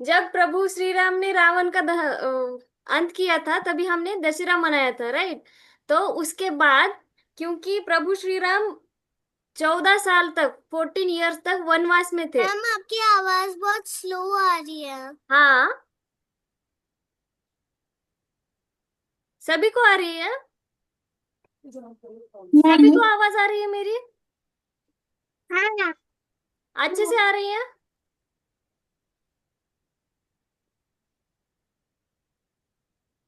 जब प्रभु श्री राम ने रावण का अंत किया था तभी हमने दशहरा मनाया था, राइट। तो उसके बाद, क्योंकि प्रभु श्री राम 14 साल तक, 14 ईयर्स तक वनवास में थे। मैम आपकी आवाज बहुत स्लो आ रही है। हाँ, सभी को आ रही है। सभी नहीं। को आवाज आ रही है मेरी? हाँ। अच्छे से आ रही है?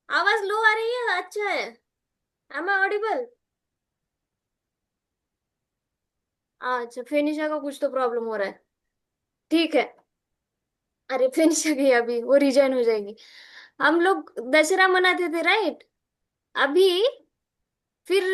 आवाज लो आ रही है? अच्छा है। Am I audible? अच्छा, फिनिशा का कुछ तो प्रॉब्लम हो रहा है। ठीक है। अरे फिनिशा गई, अभी वो रिजाइन हो जाएगी। हम लोग दशहरा मनाते थे, राइट। अभी फिर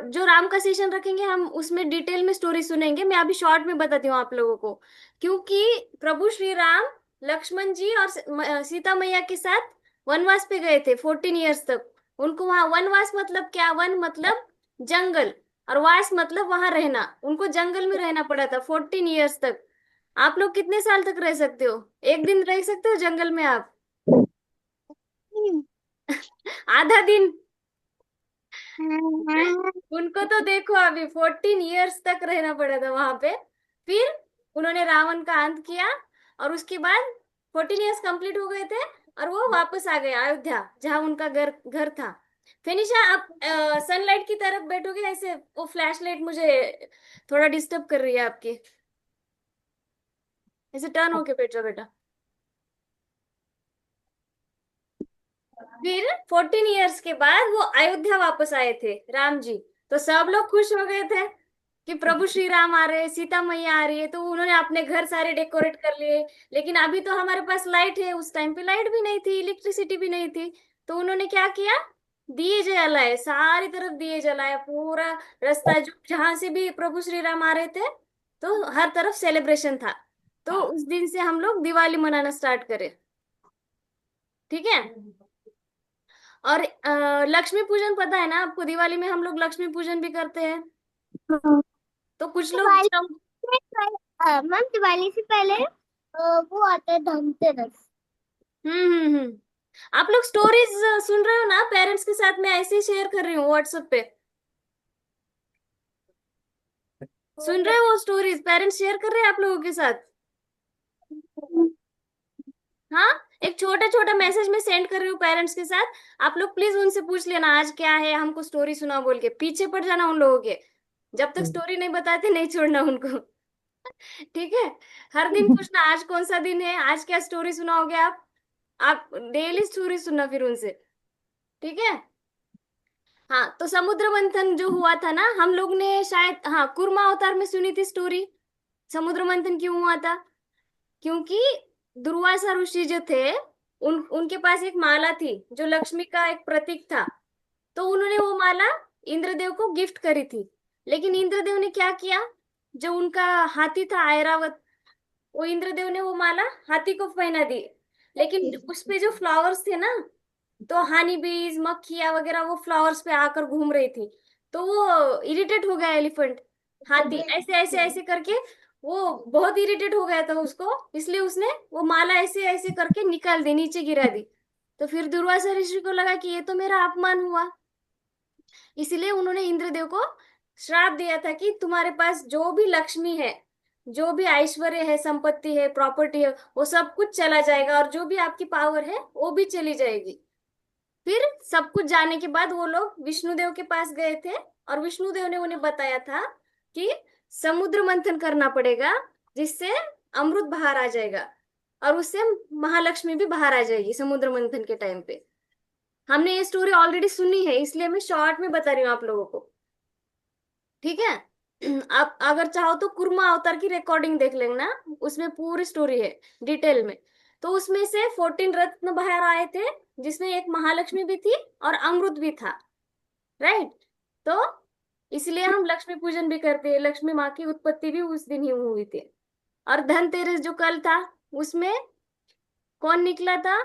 जो राम का सेशन रखेंगे हम, उसमें डिटेल में स्टोरी सुनेंगे। मैं अभी शॉर्ट में बताती हूँ आप लोगों को। क्योंकि प्रभु श्री राम लक्ष्मण जी और सीता मैया के साथ वनवास पे गए थे 14 ईयर्स तक। उनको वहां वनवास मतलब क्या, वन मतलब जंगल, और वास मतलब वहां रहना। उनको जंगल में रहना पड़ा था 14 ईयर्स तक। आप लोग कितने साल तक रह सकते हो? एक दिन रह सकते हो जंगल में आप? आधा दिन? उनको तो देखो, अभी 14 ईयर्स तक रहना पड़ा था वहां पे। फिर उन्होंने रावण का अंत किया, और उसके बाद 14 ईयर्स कंप्लीट हो गए थे, और वो वापस आ गए अयोध्या, जहाँ उनका घर घर था। फिनिशा, आप सनलाइट की तरफ बैठोगे ऐसे? वो फ्लैश लाइट मुझे थोड़ा डिस्टर्ब कर रही है आपकी। ऐसे टर्न होके बैठ जाओ बेटा। फिर 14 ईयर्स के बाद वो अयोध्या वापस आए थे राम जी। तो सब लोग खुश हो गए थे कि प्रभु श्री राम आ रहे हैं, सीता मैया आ रही है। तो उन्होंने अपने घर सारे डेकोरेट कर लिए। लेकिन अभी तो हमारे पास लाइट है, उस टाइम पे लाइट भी नहीं थी, इलेक्ट्रिसिटी भी नहीं थी। तो उन्होंने क्या किया, दिए जलाए, सारी तरफ दिए जलाए, पूरा रास्ता जो जहां से भी प्रभु श्री राम आ रहे थे, तो हर तरफ सेलिब्रेशन था। तो उस दिन से हम लोग दिवाली मनाना स्टार्ट करें। ठीक है। और लक्ष्मी पूजन पता है ना आपको? दिवाली में हम लोग लक्ष्मी पूजन भी करते हैं। तो कुछ लोग दिवाली से मैम दिवाली से पहले वो आता है धनतेरस। आप लोग स्टोरीज सुन रहे हो ना पेरेंट्स के साथ? मैं ऐसे ही शेयर कर रही हूँ व्हाट्सएप पे। सुन रहे हो स्टोरीज? पेरेंट्स शेयर कर रहे हैं आप लोगों के साथ? हाँ। एक छोटा छोटा मैसेज में सेंड कर रही हूँ पेरेंट्स के साथ। आप लोग प्लीज उनसे पूछ लेना आज क्या है, हमको स्टोरी सुना बोल के। पीछे पड़ जाना उन लोगों के। जब तक स्टोरी नहीं बताते नहीं छोड़ना उनको। ठीक है। हर दिन पूछना आज कौन सा दिन है, आज क्या स्टोरी सुनाओगे आप। आप डेली स्टोरी सुनना फिर उनसे। ठीक है। हाँ, तो समुद्र मंथन जो हुआ था ना, हम लोग ने शायद, हाँ, कुर्मा अवतार में सुनी थी स्टोरी। समुद्र मंथन क्यों हुआ था? क्योंकि दुर्वासा ऋषि जो थे, उनके पास एक माला थी जो लक्ष्मी का एक प्रतीक था। तो उन्होंने वो माला इंद्रदेव को गिफ्ट करी थी। लेकिन इंद्रदेव ने क्या किया, जो उनका हाथी था ऐरावत, वो इंद्रदेव ने वो माला हाथी को पहना दी। लेकिन उस पे जो फ्लावर्स थे ना, तो हानी बीज, मक्खियां वगैरह वो फ्लावर्स पे आकर घूम रही थी। तो वो इरिटेट हो गया एलिफेंट, हाथी, ऐसे ऐसे ऐसे करके। वो बहुत इरिटेट हो गया था उसको, इसलिए उसने वो माला ऐसे ऐसे करके निकाल दी, नीचे गिरा दी। तो फिर दुर्वासा ऋषि को लगा कि ये तो मेरा अपमान हुआ। इसलिए उन्होंने इंद्रदेव को श्राप दिया था कि तुम्हारे पास जो भी लक्ष्मी है, जो भी ऐश्वर्य है, संपत्ति है, प्रॉपर्टी है, वो सब कुछ चला जाएगा, और जो भी आपकी पावर है वो भी चली जाएगी। फिर सब कुछ जाने के बाद वो लोग विष्णुदेव के पास गए थे, और विष्णुदेव ने उन्हें बताया था कि समुद्र मंथन करना पड़ेगा, जिससे अमृत बाहर आ जाएगा, और उससे महालक्ष्मी भी बाहर आ जाएगी समुद्र मंथन के टाइम पे। हमने ये स्टोरी ऑलरेडी सुनी है, इसलिए मैं शॉर्ट में बता रही हूँ आप लोगों को। ठीक है। आप अगर चाहो तो कुर्मा अवतार की रिकॉर्डिंग देख लेना, उसमें पूरी स्टोरी है डिटेल में। तो उसमें से 14 रत्न बाहर आए थे, जिसमें एक महालक्ष्मी भी थी और अमृत भी था, राइट। तो इसलिए हम लक्ष्मी पूजन भी करते हैं। लक्ष्मी माँ की उत्पत्ति भी उस दिन ही हुई थी। और धनतेरस जो कल था, उसमें कौन निकला था?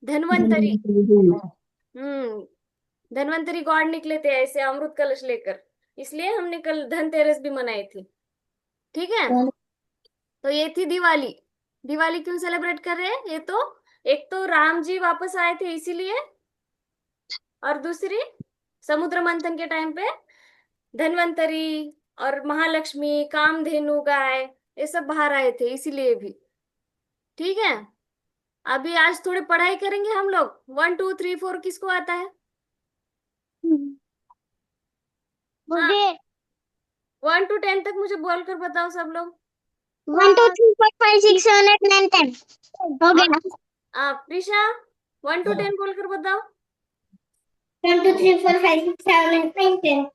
धनवंतरी। हम्म। धनवंतरी गॉड निकले थे ऐसे अमृत कलश लेकर। इसलिए हमने कल धनतेरस भी मनाई थी। ठीक है। तो ये थी दिवाली। दिवाली क्यों सेलिब्रेट कर रहे हैं? ये तो एक तो राम जी वापस आए थे इसीलिए, और दूसरी समुद्र मंथन के टाइम पे धन्वंतरी और महालक्ष्मी, कामधेनु गाय, ये सब बाहर आए थे इसीलिए भी। ठीक है, अभी आज थोड़ी पढ़ाई करेंगे हम लोग। 1 2 3 4 किसको आता है? हाँ, मुझे 1 to 10 तक मुझे बोल कर बताओ सब लोग। 1 2 3 4 5 6 7 8 9 10 हो और गया। प्रिशा, 1 to 10 बोल कर बताओ। 1 2 3 4 5 6 7 8 9 10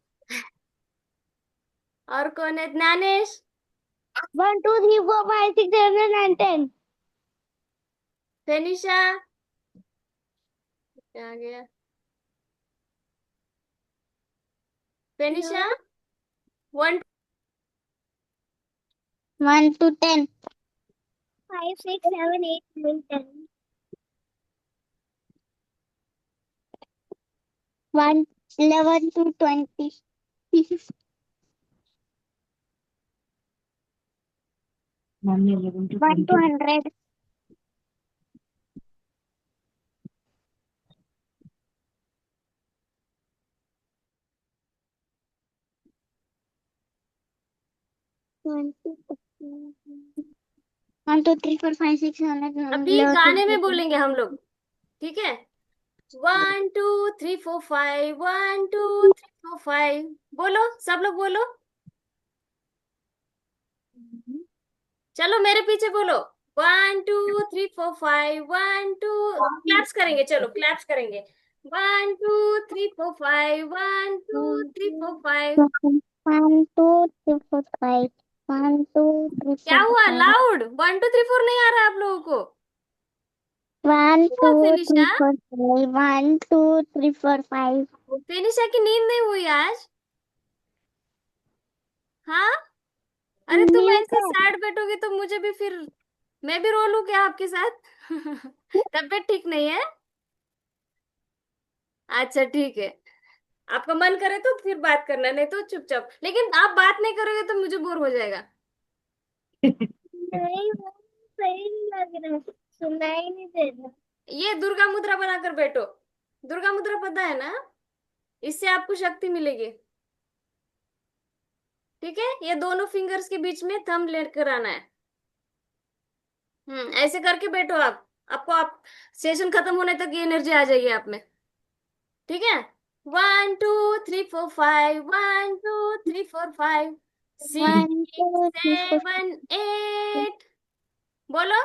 और कौन है? ज्ञानेश। 1 2 3 4 5 6 7 8 9 10 फेनिशा, क्या आ गया? फेनिशा, 1। 1 to 10 5 6 7 8 9 10 1 11 to 20 1 to 100 1 2 3 4 5 6 7 8 9 अभी 11 गाने 12 में बोलेंगे हम लोग, ठीक है? 1 2 3 4 5, 1 2 3 4 5। बोलो, सब लोग बोलो। चलो मेरे पीछे बोलो। 1 2 3 4 5, 1 2। क्लैप्स करेंगे, चलो क्लैप्स करेंगे। 1 2 3 4 5, 1 2 3 4 5। 1 2 3 4 5 1 2 3 क्या 4 हुआ? 5 लाउड 1 2 3 4 नहीं आ रहा है आप लोगों को? 1 क्या हुआ 2 3 फेनिशा? 4 5 1 2 3 4 5 फेनिशा की नींद नहीं हुई आज? हाँ। अरे तुम ऐसे सैड बैठोगे तो मुझे भी फिर, मैं भी रो लूं क्या आपके साथ? तबीयत ठीक नहीं है? अच्छा ठीक है, आपका मन करे तो फिर बात करना, नहीं तो चुपचाप। लेकिन आप बात नहीं करोगे तो मुझे बोर हो जाएगा। नहीं वो सही नहीं लग रहा सुनाई नहीं दे रहा। ये दुर्गा मुद्रा बनाकर बैठो। दुर्गा मुद्रा पता है ना? इससे आपको शक्ति मिलेगी। ठीक है, ये दोनों फिंगर्स के बीच में थंब लेकर आना है। ऐसे करके बैठो आप। आपको आप सेशन खत्म होने तक ये एनर्जी आ जाएगी आप में। ठीक है। 1 2 3 4 5, 1 2 3 4 5, 1 6 2 3 4 7 8। बोलो।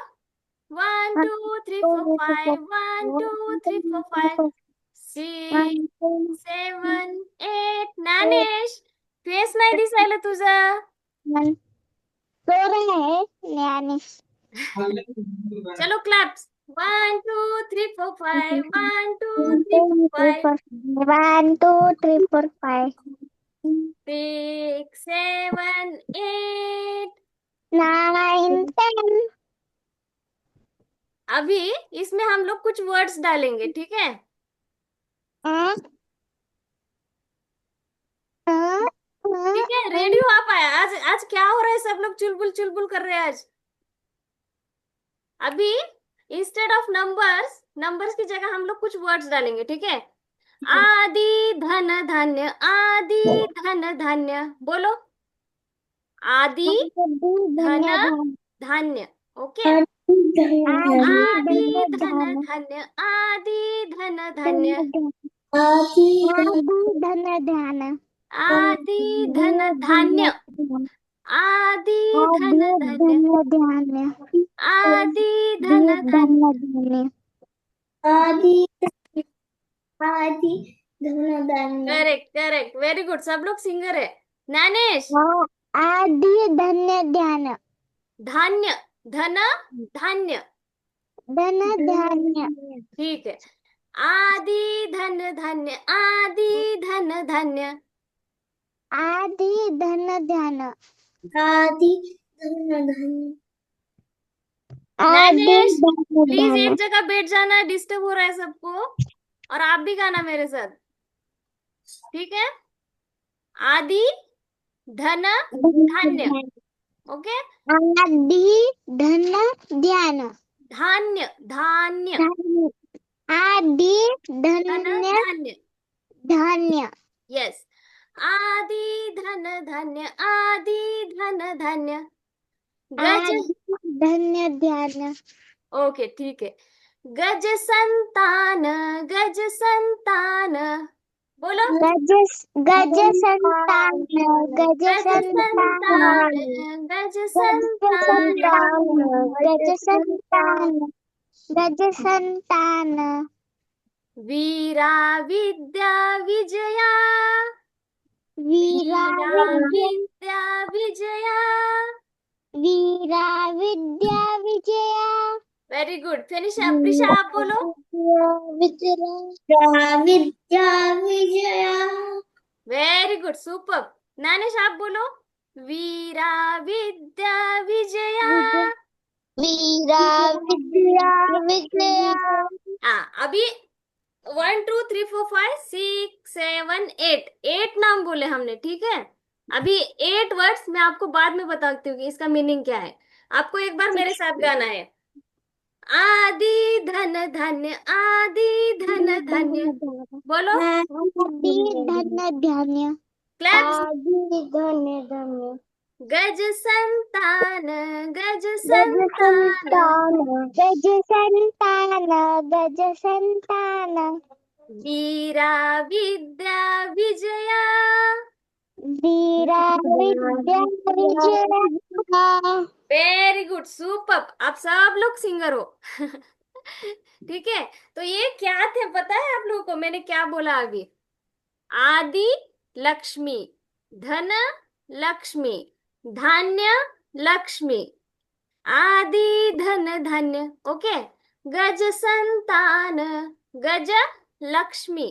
One 1 two three four 2 3 4 five 1 2 3 4 5, 1 six 2 seven eight. Gyanesh, face नाही दिसायला तुझा. 1 सो रहा है ज्ञानेश चलो क्लॅप्स. 1 2 3 4 5, 1 2 3 4 5, 1 2 3 4 5 6 7 8। 9 10 अभी इसमें हम लोग कुछ वर्ड्स डालेंगे, ठीक है? ठीक है, रेडी हो आप? आज आज क्या हो रहा है? सब लोग चुलबुल चुलबुल कर रहे हैं आज। अभी इंस्टेड ऑफ नंबर्स, नंबर्स की जगह हम लोग कुछ वर्ड्स डालेंगे, ठीक है? आदि धन धान्य, आदि धन धान्य। बोलो। आदि धन धन्यवाद धान्य। ओके। आदि आदि धन धन्यवाद धान्य, आदि धन धान्य, आदि धन ध्यान आदि धन धान्य, आदि धन आदि धान्य, धन ध्यान आदि धन आदि धान्य। धन ध्यान आदि आदि धन धान्य करेक्ट करेक्ट, वेरी गुड, सब लोग सिंगर है। ज्ञानेश, आदि धन्य ध्यान धान्य, धन धान्य। धन धान्य ठीक है। आदि धन धान्य, आदि धन धान्य। आदि धन ध्यान आदि धन धान्य आदि ज्ञानेश, धन प्लीज ध्यान एक जगह बैठ जाना, डिस्टर्ब हो रहा है सबको। और आप भी गाना मेरे साथ, ठीक है? आदि धन धान्य। ओके। आदि धन ध्यान धान्य धान्य। धान्य आदि धन धन्य धान्य। धान्य यस। आदि धन धान्य, आदि धन धान्य। गज। आदि धन्य ध्यान ओके ठीक है। गज संतान, गज संतान। बोलो। गज गज संतान गज गज संतान, संतान गज गज संतान। संतान गज संतान गज संतान वीरा विद्या विजया, वीरा वीरा विद्या विद्या विजया। वीरा विद्या विजया वेरी गुड। फिनिश। प्रिशा वीरा आप बोलो। विद्या विद्या विजया वेरी गुड, सुपर। नानेश आप बोलो। वीरा विद्या विजया। वीरा विद्या विजया अभी 1 2 3 4 5 6 7 8, 8 नाम बोले हमने, ठीक है। अभी 8 वर्ड्स मैं आपको बाद में बताती हूँ कि इसका मीनिंग क्या है। आपको एक बार मेरे साथ गाना है। आदि धन धन्य, आदि धन धन्य। बोलो। आदि धन्य धान्य क्लैप्स। आदि धन्य धान्य गज संतान, गज गज संतान। संतान गज संतान गज संतान वीरा विद्या विजया। वीरा विद्या विजया वेरी गुड, सुपर। आप सब लोग सिंगर हो। ठीक है। तो ये क्या थे पता है आप लोगों को मैंने क्या बोला अभी? आदि लक्ष्मी, धन लक्ष्मी, धान्य लक्ष्मी, आदि धन धान्य। ओके। गज संतान, गज लक्ष्मी,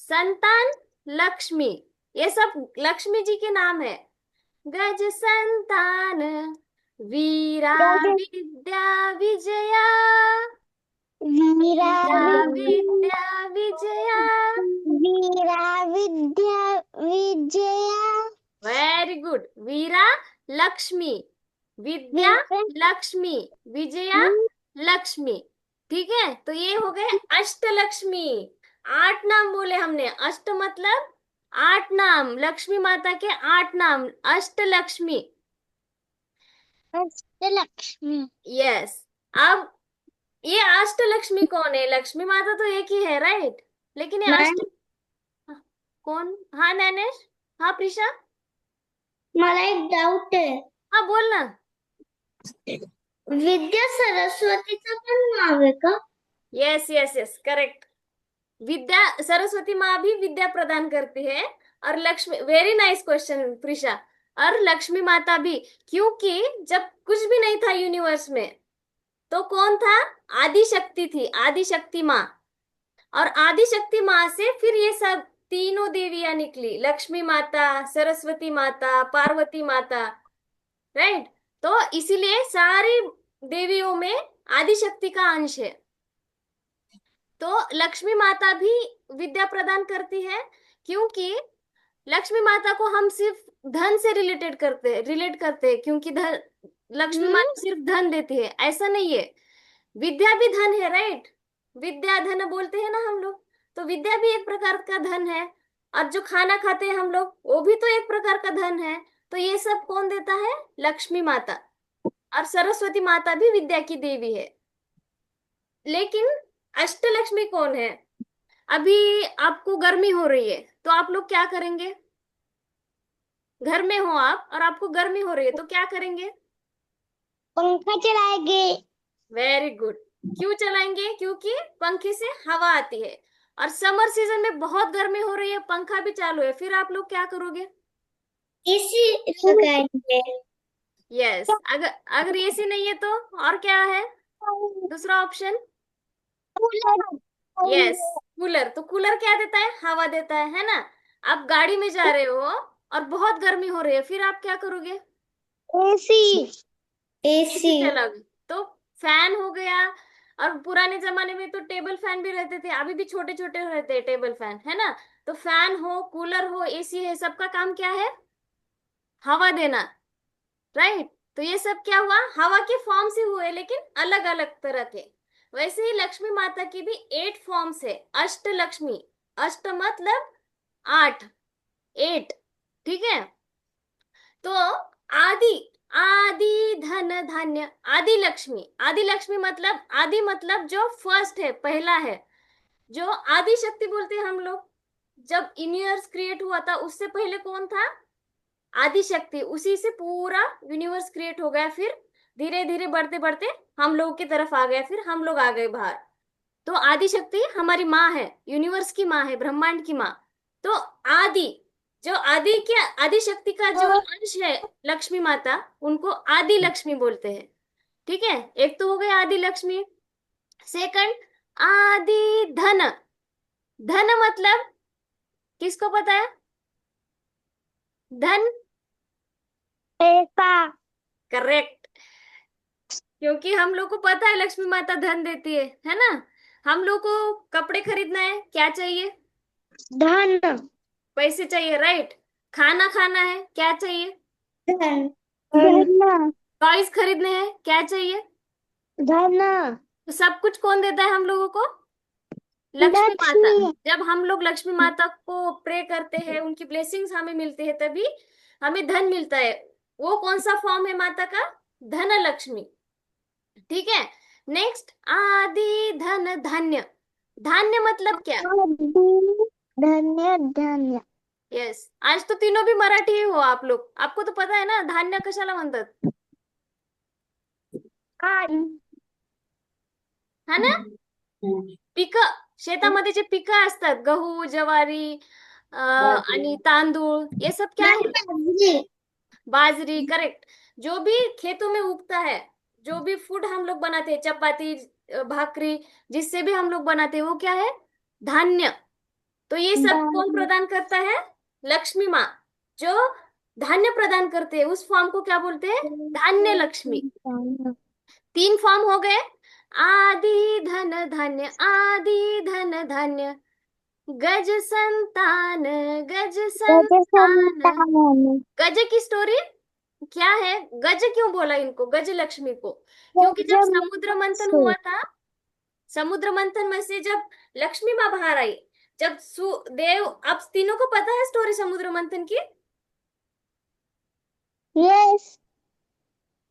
संतान लक्ष्मी, ये सब लक्ष्मी जी के नाम है। गज संतान, वीरा गज विद्या विजया, वीरा वीरा विद्या विद्या विजया। वीरा विद्या विजया वेरी गुड। वीरा लक्ष्मी, विद्या वीरा लक्ष्मी, विजया लक्ष्मी। ठीक है। तो ये हो गए अष्टलक्ष्मी। 8 नाम बोले हमने। अष्ट मतलब 8 नाम, लक्ष्मी माता के 8 नाम, अष्टलक्ष्मी। अष्टलक्ष्मी यस। अब ये अष्टलक्ष्मी कौन है? लक्ष्मी माता तो एक ही है, राइट। लेकिन ये मैम अष्ट कौन? हाँ नैनेश। हाँ प्रिशा। मला एक डाऊट आहे हाँ बोलना। विद्या सरस्वतीचं पण नाव आहे का यस यस यस, करेक्ट। विद्या, सरस्वती माँ भी विद्या प्रदान करती है। और Lakshmi, very nice question Prisha. और लक्ष्मी माता भी, क्योंकि जब कुछ भी नहीं था यूनिवर्स में तो कौन था? आदि शक्ति थी, आदि शक्ति माँ। और आदि शक्ति माँ से फिर ये सब तीनों देवियां निकली, लक्ष्मी माता, सरस्वती माता, पार्वती माता, राइट। तो इसीलिए सारी देवियों में आदि शक्ति का अंश है। तो लक्ष्मी माता भी विद्या प्रदान करती है, क्योंकि लक्ष्मी माता को हम सिर्फ धन से रिलेट करते हैं, क्योंकि धन, लक्ष्मी माता सिर्फ धन देती है, ऐसा नहीं है। विद्या भी धन है, राइट। विद्या धन बोलते हैं ना हम लोग। तो विद्या भी एक प्रकार का धन है। और जो खाना खाते हैं हम लोग, वो भी तो एक प्रकार का धन है। तो ये सब कौन देता है? लक्ष्मी माता। और सरस्वती माता भी विद्या की देवी है। लेकिन अष्टलक्ष्मी कौन है? अभी आपको गर्मी हो रही है तो आप लोग क्या करेंगे? घर में हो आप और आपको गर्मी हो रही है तो क्या करेंगे? पंखा चलाएंगे वेरी गुड। क्यों चलाएंगे? क्योंकि पंखे से हवा आती है। और समर सीजन में बहुत गर्मी हो रही है, पंखा भी चालू है, फिर आप लोग क्या करोगे? एसी लगाएंगे यस। अगर अगर एसी नहीं है तो और क्या है दूसरा ऑप्शन? Cooler yes, cooler. तो कूलर क्या देता है? हवा देता है ना। आप गाड़ी में जा रहे हो और बहुत गर्मी हो रही है, फिर आप क्या करोगे? एसी एसी एसी चलाओगे। तो फैन हो गया। और पुराने जमाने में तो टेबल फैन भी रहते थे, अभी भी छोटे छोटे रहते हैं टेबल फैन, है ना। तो फैन हो, कूलर हो, एसी है, सबका काम क्या है? हवा देना, राइट। तो ये सब क्या हुआ, हवा के फॉर्म से हुए लेकिन अलग अलग तरह के। वैसे ही लक्ष्मी माता की भी 8 फॉर्म्स है, अष्ट लक्ष्मी। अष्ट मतलब 8, 8, ठीक है। तो आदि, आदि धन धान्य, आदि लक्ष्मी। आदि लक्ष्मी मतलब, आदि मतलब जो फर्स्ट है, पहला है, जो आदि शक्ति बोलते हैं हम लोग। जब यूनिवर्स क्रिएट हुआ था उससे पहले कौन था, आदि शक्ति। उसी से पूरा यूनिवर्स क्रिएट हो गया, फिर धीरे धीरे बढ़ते बढ़ते हम लोगों की तरफ आ गया, फिर हम लोग आ गए बाहर। तो आदि शक्ति हमारी माँ है, यूनिवर्स की माँ है, ब्रह्मांड की माँ। तो आदि, जो आदि के, आदि शक्ति का जो और अंश है लक्ष्मी माता, उनको आदि लक्ष्मी बोलते हैं। ठीक है, एक तो हो गई आदि लक्ष्मी। सेकंड, आदि धन। धन मतलब, किसको पता है धन? पैसा। करेक्ट। क्योंकि हम लोग को पता है लक्ष्मी माता धन देती है ना। हम लोग को कपड़े खरीदना है, क्या चाहिए? धन। पैसे चाहिए, राइट। खाना खाना है, क्या चाहिए? धन। धन। टॉयज खरीदने हैं, क्या चाहिए? धन। तो सब कुछ कौन देता है हम लोगों को? लक्ष्मी माता। लक्ष्मी। जब हम लोग लक्ष्मी माता को प्रे करते हैं, उनकी ब्लेसिंग्स हमें मिलती है, तभी हमें धन मिलता है। वो कौन सा फॉर्म है माता का? धन लक्ष्मी। ठीक है। नेक्स्ट, आदि धन धान्य। धान्य मतलब क्या? धन्य धन्य। यस, आज तो तीनों भी मराठी हो आप लोग, आपको तो पता है ना धान्य कशाला म्हणतात, कान। है ना? पिकं, शेतामध्ये जे पिकं असतात, गहू, ज्वारी, आणि तांदूळ, ये सब क्या है? बाजरी। बाजरी, करेक्ट। जो भी खेतों में उगता है, जो भी फूड हम लोग बनाते हैं, चपाती, भाकरी, जिससे भी हम लोग बनाते हैं, वो क्या है? धान्य। तो ये सब कौन दाल। प्रदान करता है? लक्ष्मी माँ। जो धान्य प्रदान करते हैं उस फॉर्म को क्या बोलते हैं? धान्य लक्ष्मी। 3 फॉर्म हो गए, आदि धन धान्य, आदि धन धान्य, गज संतान, गज संतान। राजस्थान। गज की स्टोरी क्या है? गज क्यों बोला इनको, गज लक्ष्मी को? क्योंकि जब समुद्र मंथन हुआ था, समुद्र मंथन में से जब लक्ष्मी माँ बाहर आई, जब देव, अब तीनों को पता है स्टोरी समुद्र मंथन की? यस।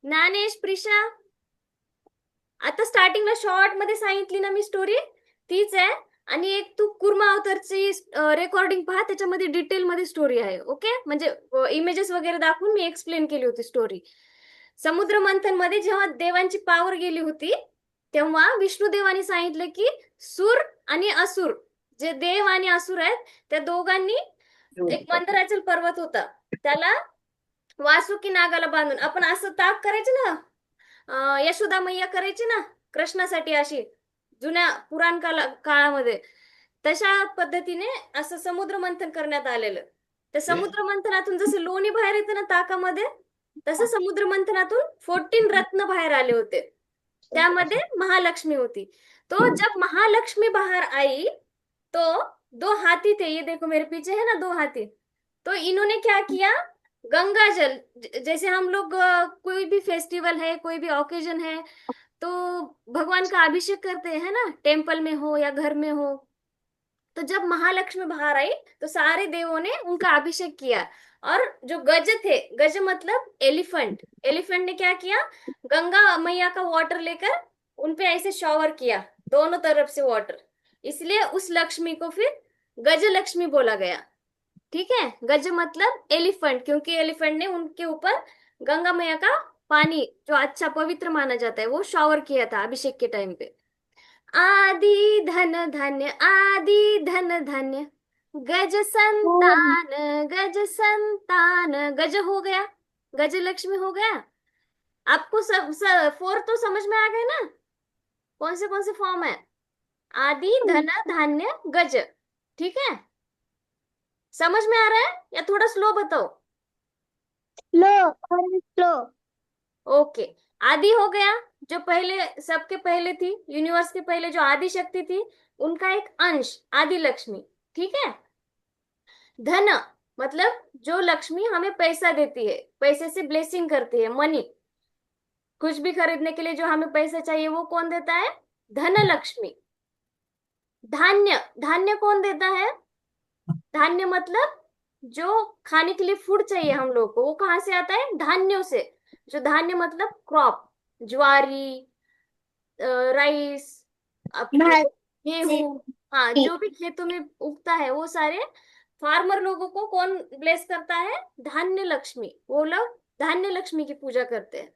ज्ञानेश, प्रिशा, आता स्टार्टिंगला शॉर्ट मध्ये सांगितली ना मी स्टोरी, तीच आहे। आणि एक तू कुर्मा अवतारची रेकॉर्डिंग पहा, त्याच्यामध्ये डिटेल मध्ये स्टोरी आहे, ओके? म्हणजे इमेजेस वगैरे दाखवून मी एक्सप्लेन केली होती स्टोरी। समुद्र मंथन मध्ये जेव्हा देवांची पावर गेली होती, तेव्हा विष्णुदेवानी सांगितलं की सूर आणि असुर, जे देव आणि असुर आहेत, त्या दोघांनी, एक मंदराचल पर्वत होता, त्याला वासुकी नागाला बांधून, आपण असं ताक करायचं ना, यशोदा मैया करायची ना कृष्णासाठी, अशी जुन्या पुराण काळामध्ये, तशा पद्धतीने असं समुद्र मंथन करण्यात आलेलं। त्या समुद्र मंथनातून जसं लोणी बाहेर येते ना ताकामध्ये, तसं समुद्र मंथनातून 14 रत्न बाहेर आले होते, त्यामध्ये महालक्ष्मी होती। तो जब महालक्ष्मी बाहर आई, तो 2 हाथी थे, ये देखो मेरे पीछे है ना 2 हाथी। तो इन्होंने क्या किया, गंगा जल, जैसे हम लोग कोई भी फेस्टिवल है, कोई भी ओकेजन है, तो भगवान का अभिषेक करते हैं ना, टेम्पल में हो या घर में हो। तो जब महालक्ष्मी बाहर आई, तो सारे देवों ने उनका अभिषेक किया। और जो गज थे, गज मतलब एलिफेंट, एलिफेंट ने क्या किया, गंगा मैया का वाटर लेकर उनपे ऐसे शॉवर किया, दोनों तरफ से वाटर। इसलिए उस लक्ष्मी को फिर गज लक्ष्मी बोला गया। ठीक है, गज मतलब एलिफेंट, क्योंकि एलिफेंट ने उनके ऊपर गंगा मैया का पानी, जो अच्छा पवित्र माना जाता है, वो शॉवर किया था अभिषेक के टाइम पे। आदि धन धान्य, आदि धन धान्य, गज संतान, गज संतान, गज हो गया, गज लक्ष्मी हो गया। आपको सब 4 तो समझ में आ गए ना, कौन से फॉर्म है? आदि धन धान्य गज। ठीक है, समझ में आ रहा है या थोड़ा स्लो बताओ? लो और लो। ओके। आदि हो गया, जो पहले, सबके पहले थी, यूनिवर्स के पहले जो आदि शक्ति थी, उनका एक अंश आदि लक्ष्मी। ठीक है। धन मतलब जो लक्ष्मी हमें पैसा देती है, पैसे से ब्लेसिंग करती है, मनी। कुछ भी खरीदने के लिए जो हमें पैसा चाहिए वो कौन देता है? धन लक्ष्मी। धान्य, धान्य कौन देता है? धान्य मतलब जो खाने के लिए फूड चाहिए हम लोग को, वो कहाँ से आता है? धान्यों से। जो धान्य मतलब क्रॉप, ज्वारी, राइस, आपके भात से गेहूं, हाँ जो भी खेतों में उगता है वो सारे फार्मर लोगों को कौन ब्लेस करता है? धान्य लक्ष्मी। वो लोग धान्य लक्ष्मी की पूजा करते हैं।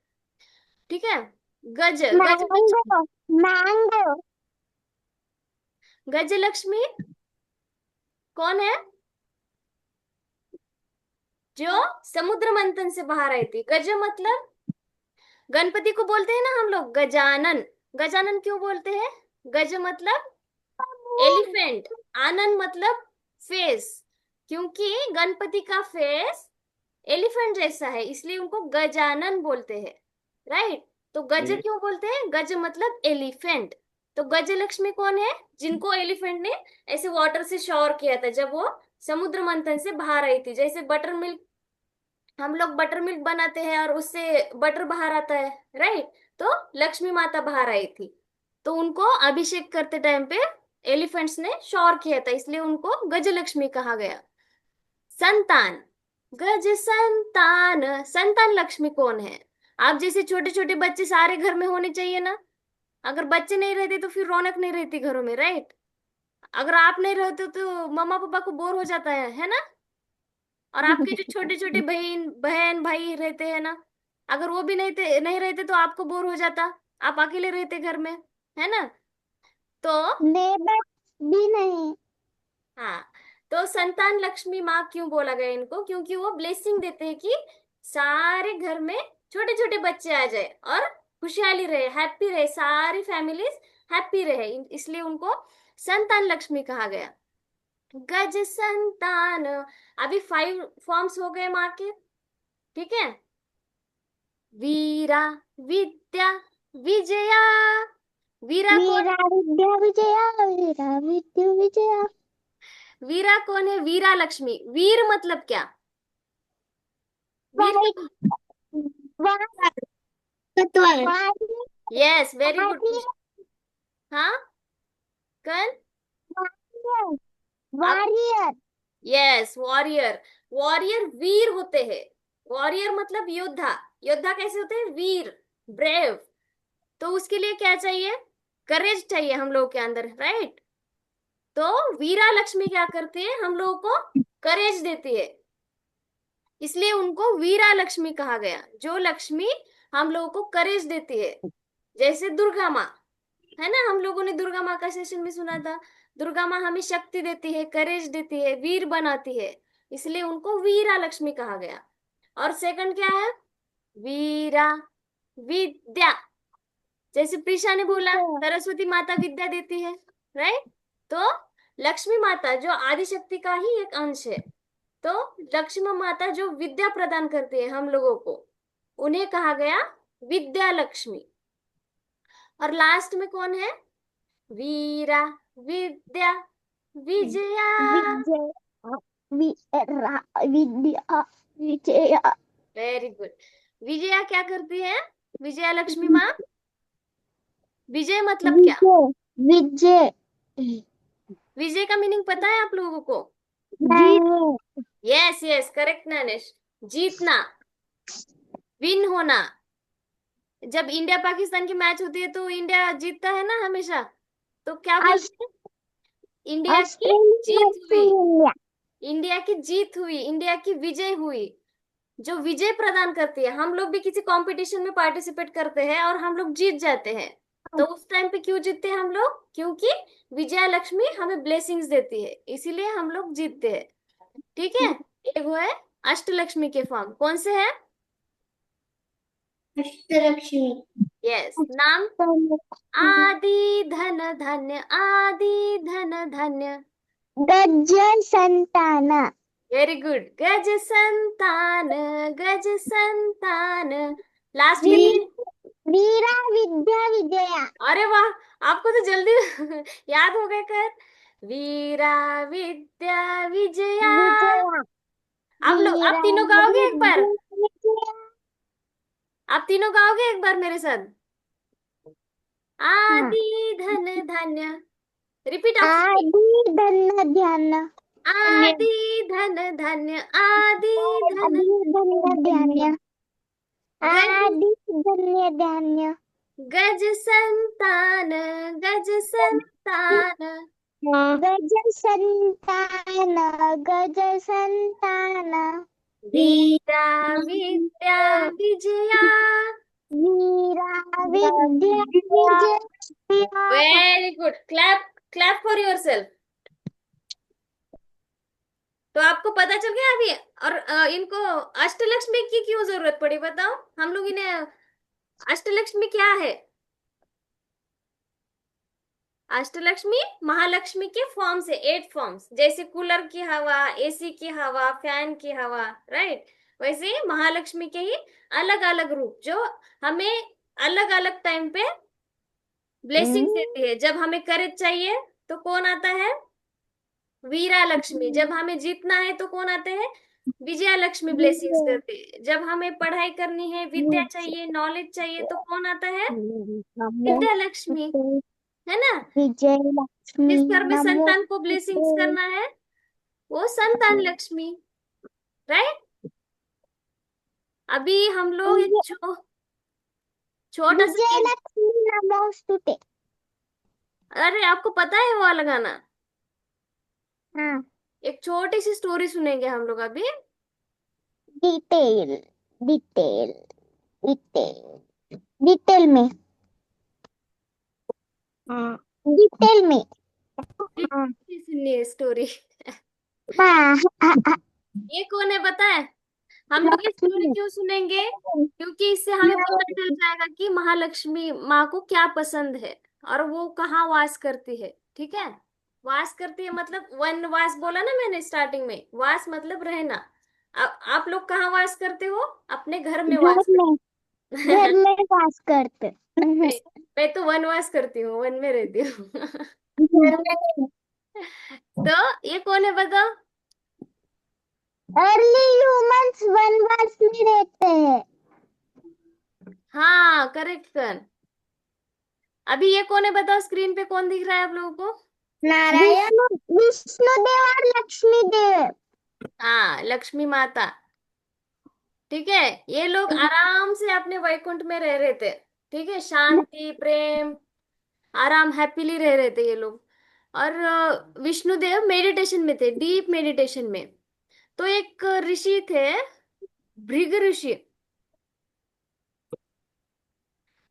ठीक है। गज, गज लक्ष्मी। मैंगो मैंगो गज लक्ष्मी कौन है? जो समुद्र मंथन से बाहर आई थी। गज मतलब गणपति को बोलते हैं ना हम लोग गजानन। गजानन क्यों बोलते हैं? गज मतलब एलिफेंट, आनन मतलब फेस, क्योंकि गणपति का फेस एलिफेंट जैसा है इसलिए उनको गजानन बोलते हैं। राइट। तो गज क्यों बोलते हैं? गज मतलब एलिफेंट। तो गज लक्ष्मी कौन है? जिनको एलिफेंट ने ऐसे वाटर से शॉवर किया था जब वो समुद्र मंथन से बाहर आई थी। जैसे बटर मिल्क, हम लोग बटर मिल्क बनाते हैं और उससे बटर बाहर आता है। राइट। तो लक्ष्मी माता बाहर आई थी, तो उनको अभिषेक करते टाइम पे एलिफेंट्स ने शॉर किया था इसलिए उनको गजलक्ष्मी कहा गया। संतान, गज संतान, संतान लक्ष्मी कौन है? आप जैसे छोटे छोटे बच्चे सारे घर में होने चाहिए ना। अगर बच्चे नहीं रहते तो फिर रौनक नहीं रहती घरों में। राइट। अगर आप नहीं रहते तो मम्मा पापा को बोर हो जाता है ना। और आपके जो छोटे छोटे बहन बहन भाई रहते हैं ना, अगर वो भी नहीं रहते तो आपको बोर हो जाता। आप अकेले रहते घर में, है ना। तो नेबर भी नहीं। हाँ, तो संतान लक्ष्मी माँ क्यों बोला गया इनको? क्योंकि वो ब्लेसिंग देते हैं कि सारे घर में छोटे छोटे बच्चे आ जाए और खुशहाली रहे, हैप्पी रहे, सारी फैमिलीज हैप्पी रहे, इसलिए उनको संतान लक्ष्मी कहा गया। गज संतान। अभी 5 फॉर्म्स हो गए माँ के। ठीक है। वीरा, विद्या, विजया। वीरा कौन? वीरा विद्या विजया वीरा विद्या विजया। वीरा कौन है? वीरा लक्ष्मी। वीर मतलब क्या? वीर वारी का, वारी यस वेरी गुड। वारी हाँ, कल वारियर आप, वारियर यस वॉरियर। वॉरियर वीर होते हैं। वॉरियर मतलब योद्धा। योद्धा कैसे होते हैं? वीर, ब्रेव। तो उसके लिए क्या चाहिए? करेज चाहिए हम लोग के अंदर। राइट। तो वीरा लक्ष्मी क्या करती है? हम लोगों को करेज देती है, इसलिए उनको वीरा लक्ष्मी कहा गया। जो लक्ष्मी हम लोगों को करेज देती है, जैसे दुर्गा माँ, है ना। हम लोगों ने दुर्गा माँ का सेशन में सुना था। दुर्गा माँ हमें शक्ति देती है, करेज देती है, वीर बनाती है, इसलिए उनको वीरा लक्ष्मी कहा गया। और सेकंड क्या है? वीरा विद्या। जैसे प्रीशा ने बोला सरस्वती माता विद्या देती है। राइट। तो लक्ष्मी माता जो आदि शक्ति का ही एक अंश है, तो लक्ष्मी माता जो विद्या प्रदान करती है हम लोगों को, उन्हें कहा गया विद्या लक्ष्मी। और लास्ट में कौन है? वीरा, विद्या, विजया। विजय वीरा विद्या विजया। Very good. विजया क्या करती है? विजया लक्ष्मी माँ। विजय मतलब क्या? विजय विजय विजय का मीनिंग पता है आप लोगों को? जीत यस यस करेक्ट नैनेश। जीतना, विन होना। जब इंडिया पाकिस्तान की मैच होती है तो इंडिया जीतता है ना हमेशा। तो क्या बोलते हैं? इंडिया की ऑस्ट्रेलिया जीत हुई। इंडिया। इंडिया की जीत हुई, इंडिया की विजय हुई। जो विजय प्रदान करती है, हम लोग भी किसी कंपटीशन में पार्टिसिपेट करते हैं और हम लोग जीत जाते हैं। तो उस टाइम पे क्यों जीतते हैं हम लोग? क्योंकि विजया लक्ष्मी हमें ब्लेसिंग्स देती है, इसीलिए हम लोग जीतते हैं। ठीक है। एक वो है अष्टलक्ष्मी के फॉर्म, कौन से है? अष्टलक्ष्मी यस, नाम आदि धन धन्य, आदि धन धन्य। गजन संताना वेरी गुड। गज संतान, गज संतान। लास्ट में वी, वीरा विद्या विजया। अरे वाह, आपको तो जल्दी याद हो गए कर। वीरा विद्या विजया। विजया आप लोग, आप वीरा तीनों गाओगे एक बार? विद्या विजया। आप तीनों गाओगे एक बार मेरे साथ? हाँ। आदि धन धान्य। Repeat after me. आदि धन्य ध्यान धन्य। आदि धन धान्य, आदि धन आदि धन्य ध्यान। गज आदि धन्य ध्यान। गज संतान, गज संतान, गज संतान। गज संतान। वीरा विद्या विजया। वीरा विद्या विजय। Very good, clap clap for yourself. तो आपको पता चल गया अभी। और इनको अष्टलक्ष्मी की क्यों जरूरत पड़ी बताओ? हम लोग इन्हें, अष्टलक्ष्मी क्या है? अष्टलक्ष्मी महालक्ष्मी के फॉर्म्स है, 8 फॉर्म्स, जैसे कूलर की हवा, एसी की हवा, फैन की हवा, राइट? वैसे ही महालक्ष्मी के ही अलग अलग रूप, जो हमें अलग अलग टाइम पे ब्लेसिंग्स देती है। जब हमें करेज चाहिए तो कौन आता है? वीरा लक्ष्मी। जब हमें जीतना है तो कौन आते हैं? विजया लक्ष्मी ब्लेसिंग्स करते हैं। जब हमें पढ़ाई करनी है, विद्या चाहिए, नॉलेज चाहिए, तो कौन आता है? नमो विद्या लक्ष्मी, है ना? विजय लक्ष्मी। जिस घर में नमो संतान को ब्लेसिंग्स करना है, वो संतान लक्ष्मी, राइट? अभी हम लोग एक छोटा सा विजय गेम। लक्ष्मी नमोस्तुते। अरे आपको पता है वो वाला गाना? हाँ। एक छोटी सी स्टोरी सुनेंगे हम लोग अभी। डिटेल डिटेल डिटेल डिटेल में। हाँ। डिटेल में। हाँ। सुनिए स्टोरी। हाँ। ये कौन है पता है? हम लोग ये स्टोरी क्यों सुनेंगे? क्योंकि इससे हमें पता चल जाएगा कि महालक्ष्मी माँ को क्या पसंद है, और वो कहाँ वास करती है। ठीक है? वास करती है मतलब वन वास बोला ना मैंने स्टार्टिंग में, वास मतलब रहना। आप लोग कहाँ वास करते हो? अपने घर में घर वास में। घर करते। में वास करते। मैं तो वनवास करती हूँ, वन में रहती हूँ। घर में। तो ये कौन है बताओ? अर्ली ह्यूमंस वनवास में रहते हैं। हाँ, करेक्ट कर। अभी ये कौन है बताओ? स्क्रीन पे कौन दिख रहा है आप लोगों को? नारायण विष्णु देव और लक्ष्मी देव। हाँ, लक्ष्मी माता। ठीक है? ये लोग आराम से अपने वैकुंठ में रह रहे थे। ठीक है? शांति, प्रेम, आराम, हैप्पीली रह रहे थे ये लोग। और विष्णुदेव मेडिटेशन में थे, डीप मेडिटेशन में। तो एक ऋषि थे, भृग ऋषि।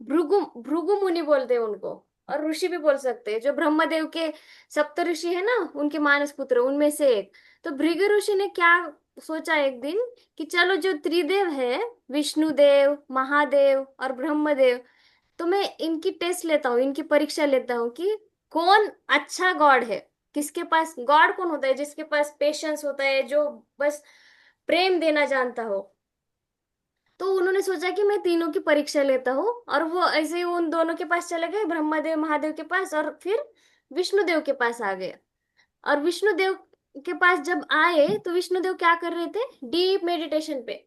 भृगु भृगु मुनि बोलते हैं उनको, और ऋषि भी बोल सकते हैं, जो ब्रह्मदेव के सप्त ऋषि है ना, उनके मानस पुत्र उनमें से एक। तो भृगु ऋषि ने क्या सोचा एक दिन, कि चलो जो त्रिदेव है, विष्णुदेव, महादेव और ब्रह्मदेव, तो मैं इनकी टेस्ट लेता हूँ, इनकी परीक्षा लेता हूँ कि कौन अच्छा गॉड है। किसके पास गॉड कौन होता है? जिसके पास पेशेंस होता है, जो बस प्रेम देना जानता हो। तो उन्होंने सोचा कि मैं तीनों की परीक्षा लेता हूँ, और वो ऐसे ही उन दोनों के पास चले गए, ब्रह्मदेव महादेव के पास, और फिर विष्णुदेव के पास आ गए। और विष्णुदेव के पास जब आए तो विष्णुदेव क्या कर रहे थे? डीप मेडिटेशन पे।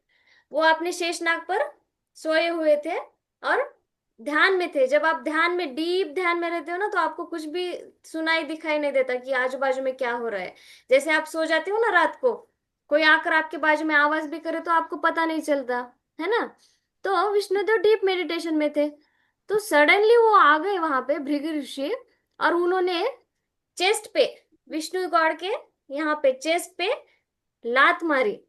वो अपने शेषनाग पर सोए हुए थे और ध्यान में थे। जब आप ध्यान में, डीप ध्यान में रहते हो ना, तो आपको कुछ भी सुनाई दिखाई नहीं देता कि आजू बाजू में क्या हो रहा है। जैसे आप सो जाते हो ना रात को, कोई आकर आपके बाजू में आवाज भी करे तो आपको पता नहीं चलता, है ना? तो विष्णुदेव डीप मेडिटेशन में थे। तो सडनली वो आ गए वहां पे, भृगु ऋषि, और उन्होंने चेस्ट पे, विष्णु गॉड के यहाँ पे चेस्ट पे लात मारी।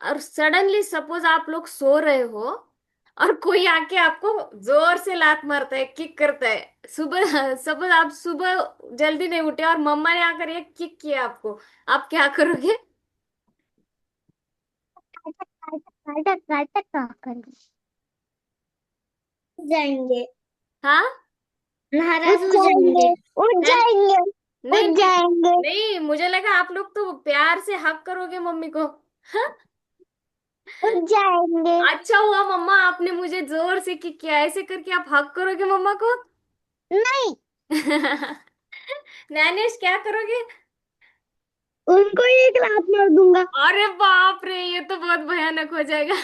और सडनली सपोज आप लोग सो रहे हो, और कोई आके आपको जोर से लात मारता है, किक करता है। सुबह सपोज आप सुबह जल्दी नहीं उठे और मम्मा ने आकर एक किक किया आपको, आप क्या करोगे? काटा काटा का कर जाएंगे। हाँ? नाराज हो जाएंगे। उठ है? जाएंगे। नहीं उठ नहीं जाएंगे। नहीं, मुझे लगा आप लोग तो प्यार से हक करोगे मम्मी को। हाँ? उठ जाएंगे। अच्छा हुआ मम्मा आपने मुझे जोर से किक किया, ऐसे करके आप हक करोगे मम्मा को? नहीं। ज्ञानेश क्या करोगे? उनको ही एक लात मार दूंगा। अरे बाप रे, ये तो बहुत भयानक हो जाएगा।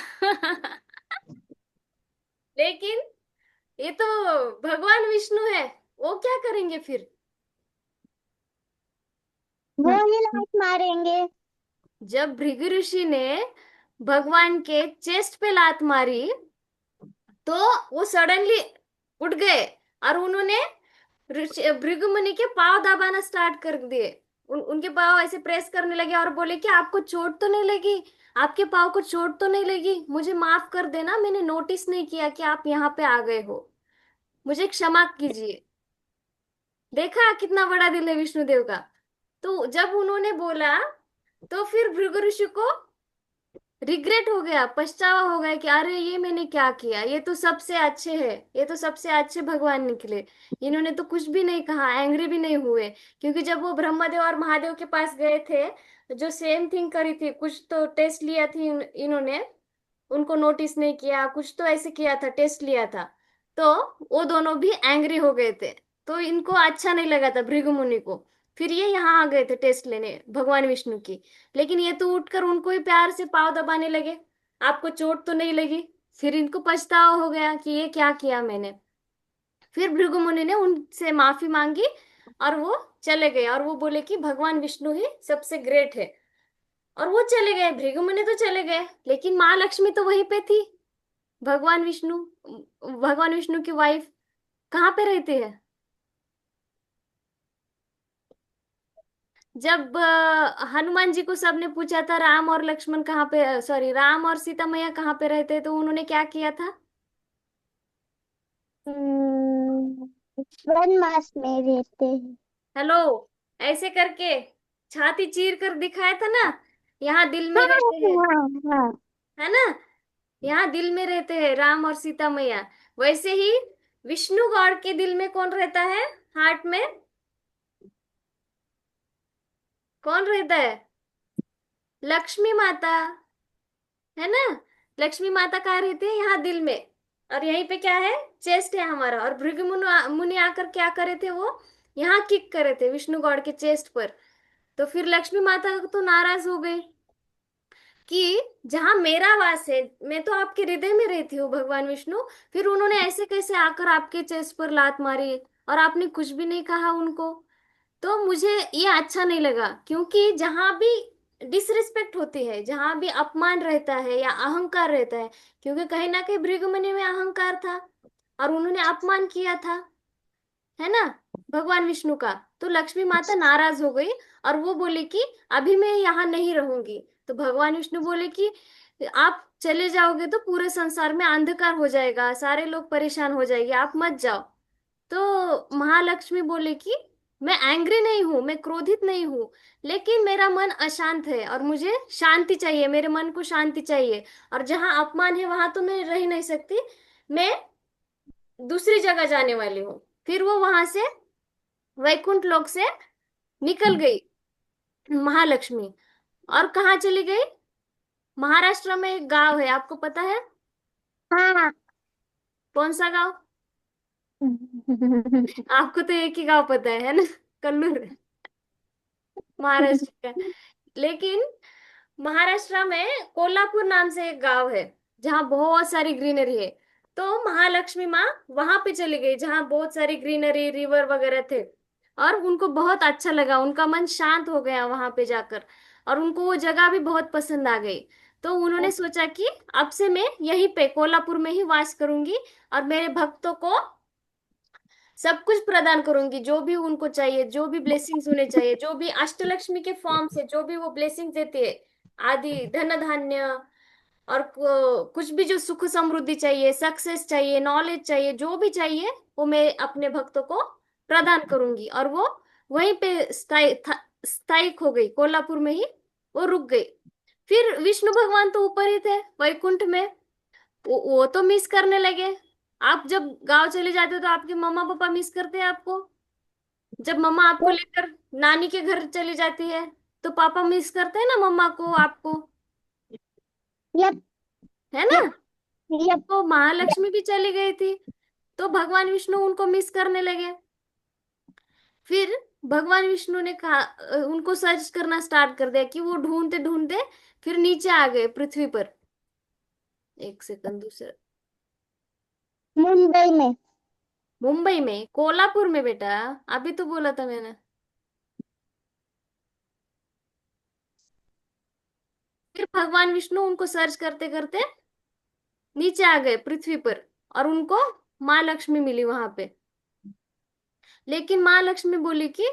लेकिन ये तो भगवान विष्णु है, वो क्या करेंगे फिर? वो ही लात मारेंगे। जब भृगु ऋषि ने भगवान के चेस्ट पे लात मारी, तो वो सडनली उठ गए और उन्होंने भृगु मुनि के पांव दबाना स्टार्ट कर दिए। उनके पांव ऐसे प्रेस करने लगे और बोले कि आपको चोट तो नहीं लगी? आपके पाँव को चोट तो नहीं लगी? मुझे माफ कर देना, मैंने नोटिस नहीं किया कि आप यहाँ पे आ गए हो, मुझे क्षमा कीजिए। देखा कितना बड़ा दिल है विष्णुदेव का। तो जब उन्होंने बोला, तो फिर भृगु ऋषि को रिग्रेट हो गया, पछतावा हो गया कि अरे ये मैंने क्या किया, ये तो सबसे अच्छे हैं, ये तो सबसे अच्छे भगवान निकले, इन्होंने तो कुछ भी नहीं कहा, एंग्री भी नहीं हुए। क्योंकि जब वो ब्रह्मदेव और महादेव के पास गए थे, जो सेम थिंग करी थी, कुछ तो टेस्ट लिया थी इन्होंने, उनको नोटिस नहीं किया, कुछ तो ऐसे किया था, टेस्ट लिया था, तो वो दोनों भी एंग्री हो गए थे। तो इनको अच्छा नहीं लगा था भृगु मुनि को। फिर ये यहाँ आ गए थे टेस्ट लेने भगवान विष्णु की। लेकिन ये तो उठकर उनको ही प्यार से पाँव दबाने लगे, आपको चोट तो नहीं लगी? फिर इनको पछतावा हो गया कि ये क्या किया मैंने। फिर भृगु मुनि ने उनसे माफी मांगी और वो चले गए, और वो बोले कि भगवान विष्णु ही सबसे ग्रेट है। और वो चले गए, भृगु मुनि तो चले गए, लेकिन माँ लक्ष्मी तो वहीं पे थी। भगवान विष्णु, भगवान विष्णु की वाइफ कहाँ पे रहती है? जब हनुमान जी को सबने पूछा था राम और लक्ष्मण कहाँ पे, सॉरी, राम और सीता मैया कहाँ पे रहते हैं, तो उन्होंने क्या किया था? हम्म, वनवास में रहते हैं। हेलो, ऐसे करके छाती चीर कर दिखाया था ना, यहाँ दिल में हाँ रहते हैं, हाँ हाँ। है ना? यहाँ दिल में रहते हैं राम और सीता मैया। वैसे ही विष्णु गॉड के दिल में कौन रहता है, हार्ट में कौन रहता है? लक्ष्मी माता, है ना? लक्ष्मी माता कहाँ रहती है? यहाँ दिल में। और यहीं पे क्या है, चेस्ट है हमारा। और भृगु मुनि आकर क्या करे थे वो, यहाँ किक करे थे विष्णु गॉड के चेस्ट पर। तो फिर लक्ष्मी माता तो नाराज हो गई कि जहां मेरा वास है, मैं तो आपके हृदय में रहती हूँ भगवान विष्णु, फिर उन्होंने ऐसे कैसे आकर आपके चेस्ट पर लात मारी और आपने कुछ भी नहीं कहा उनको? तो मुझे ये अच्छा नहीं लगा, क्योंकि जहां भी डिसरिस्पेक्ट होती है, जहां भी अपमान रहता है या अहंकार रहता है, क्योंकि कहीं ना कहीं भृगुमुनि में अहंकार था और उन्होंने अपमान किया था, है ना, भगवान विष्णु का। तो लक्ष्मी माता नाराज हो गई और वो बोले कि अभी मैं यहाँ नहीं रहूंगी। तो भगवान विष्णु बोले कि आप चले जाओगे तो पूरे संसार में अंधकार हो जाएगा, सारे लोग परेशान हो जाएंगे, आप मत जाओ। तो महालक्ष्मी बोले कि मैं एंग्री नहीं हूं, मैं क्रोधित नहीं हूं, लेकिन मेरा मन अशांत है और मुझे शांति चाहिए, मेरे मन को शांति चाहिए। और जहां अपमान है वहां तो मैं रह नहीं सकती, मैं दूसरी जगह जाने वाली हूँ। फिर वो वहां से वैकुंठ लोक से निकल गई महालक्ष्मी। और कहाँ चली गई? महाराष्ट्र में एक गांव है, आपको पता है? हाँ। कौन सा गांव? आपको तो एक ही गांव पता है ना? कल्लूर, महाराष्ट्र का। लेकिन महाराष्ट्र में कोल्हापुर नाम से एक गांव है, जहाँ बहुत सारी ग्रीनरी है। तो महालक्ष्मी माँ वहां पे चली गई जहाँ बहुत सारी ग्रीनरी, रिवर वगैरह थे, और उनको बहुत अच्छा लगा, उनका मन शांत हो गया वहां पे जाकर, और उनको वो जगह भी बहुत पसंद आ गई। तो उन्होंने सोचा कि अब से मैं यहीं पे कोल्हापुर में ही वास करूंगी, और मेरे भक्तों को सब कुछ प्रदान करूंगी, जो भी उनको चाहिए, जो भी ब्लेसिंग्स उन्हें चाहिए, जो भी अष्टलक्ष्मी के फॉर्म से जो भी वो ब्लेसिंग्स देती है, आदि धन धान्य, और कुछ भी जो सुख समृद्धि चाहिए, सक्सेस चाहिए, नॉलेज चाहिए, जो भी चाहिए, वो मैं अपने भक्तों को प्रदान करूंगी। और वो वहीं पे स्थायिक हो गई, कोल्हापुर में ही वो रुक गई। फिर विष्णु भगवान तो ऊपर ही थे वैकुंठ में, वो तो मिस करने लगे। आप जब गांव चले जाते हो तो आपके मम्मा पापा मिस करते हैं आपको। जब मम्मा आपको लेकर नानी के घर चली जाती है, तो पापा मिस करते हैं ना मम्मा को, आपको, यप है ना? Yup yup. तो महालक्ष्मी भी चली गई थी, तो भगवान विष्णु उनको मिस करने लगे। फिर भगवान विष्णु ने कहा, उनको सर्च करना स्टार्ट कर दिया कि वो ढूंढते ढूंढते फिर नीचे आ गए पृथ्वी पर। एक सेकंड, दूसरा। मुंबई में। मुंबई में, कोल्हापुर में बेटा, अभी तो बोला था मैंने। फिर भगवान विष्णु उनको सर्च करते करते नीचे आ गए पृथ्वी पर, और उनको माँ लक्ष्मी मिली वहां पे। लेकिन माँ लक्ष्मी बोली कि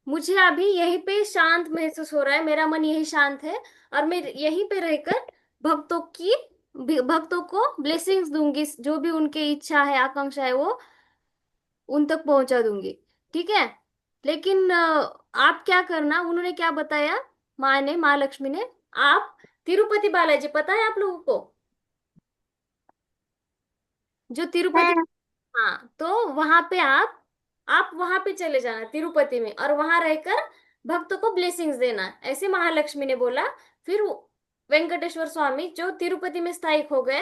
मुझे अभी यहीं पे शांत महसूस हो रहा है, मेरा मन यही शांत है, और मैं यहीं पे रहकर भक्तों की भक्तों को ब्लेसिंग्स दूंगी, जो भी उनकी इच्छा है, आकांक्षा है, वो उन तक पहुंचा दूंगी। ठीक है। लेकिन आप क्या करना, उन्होंने क्या बताया, माँ ने, माँ लक्ष्मी ने, आप तिरुपति बालाजी, पता है आप लोगों को, जो तिरुपति, हाँ। हाँ, तो वहां पे आप वहां पे चले जाना तिरुपति में, और वहां रहकर भक्तों को ब्लेसिंग्स देना, ऐसे महालक्ष्मी ने बोला। फिर वेंकटेश्वर स्वामी जो तिरुपति में स्थायिक हो गए,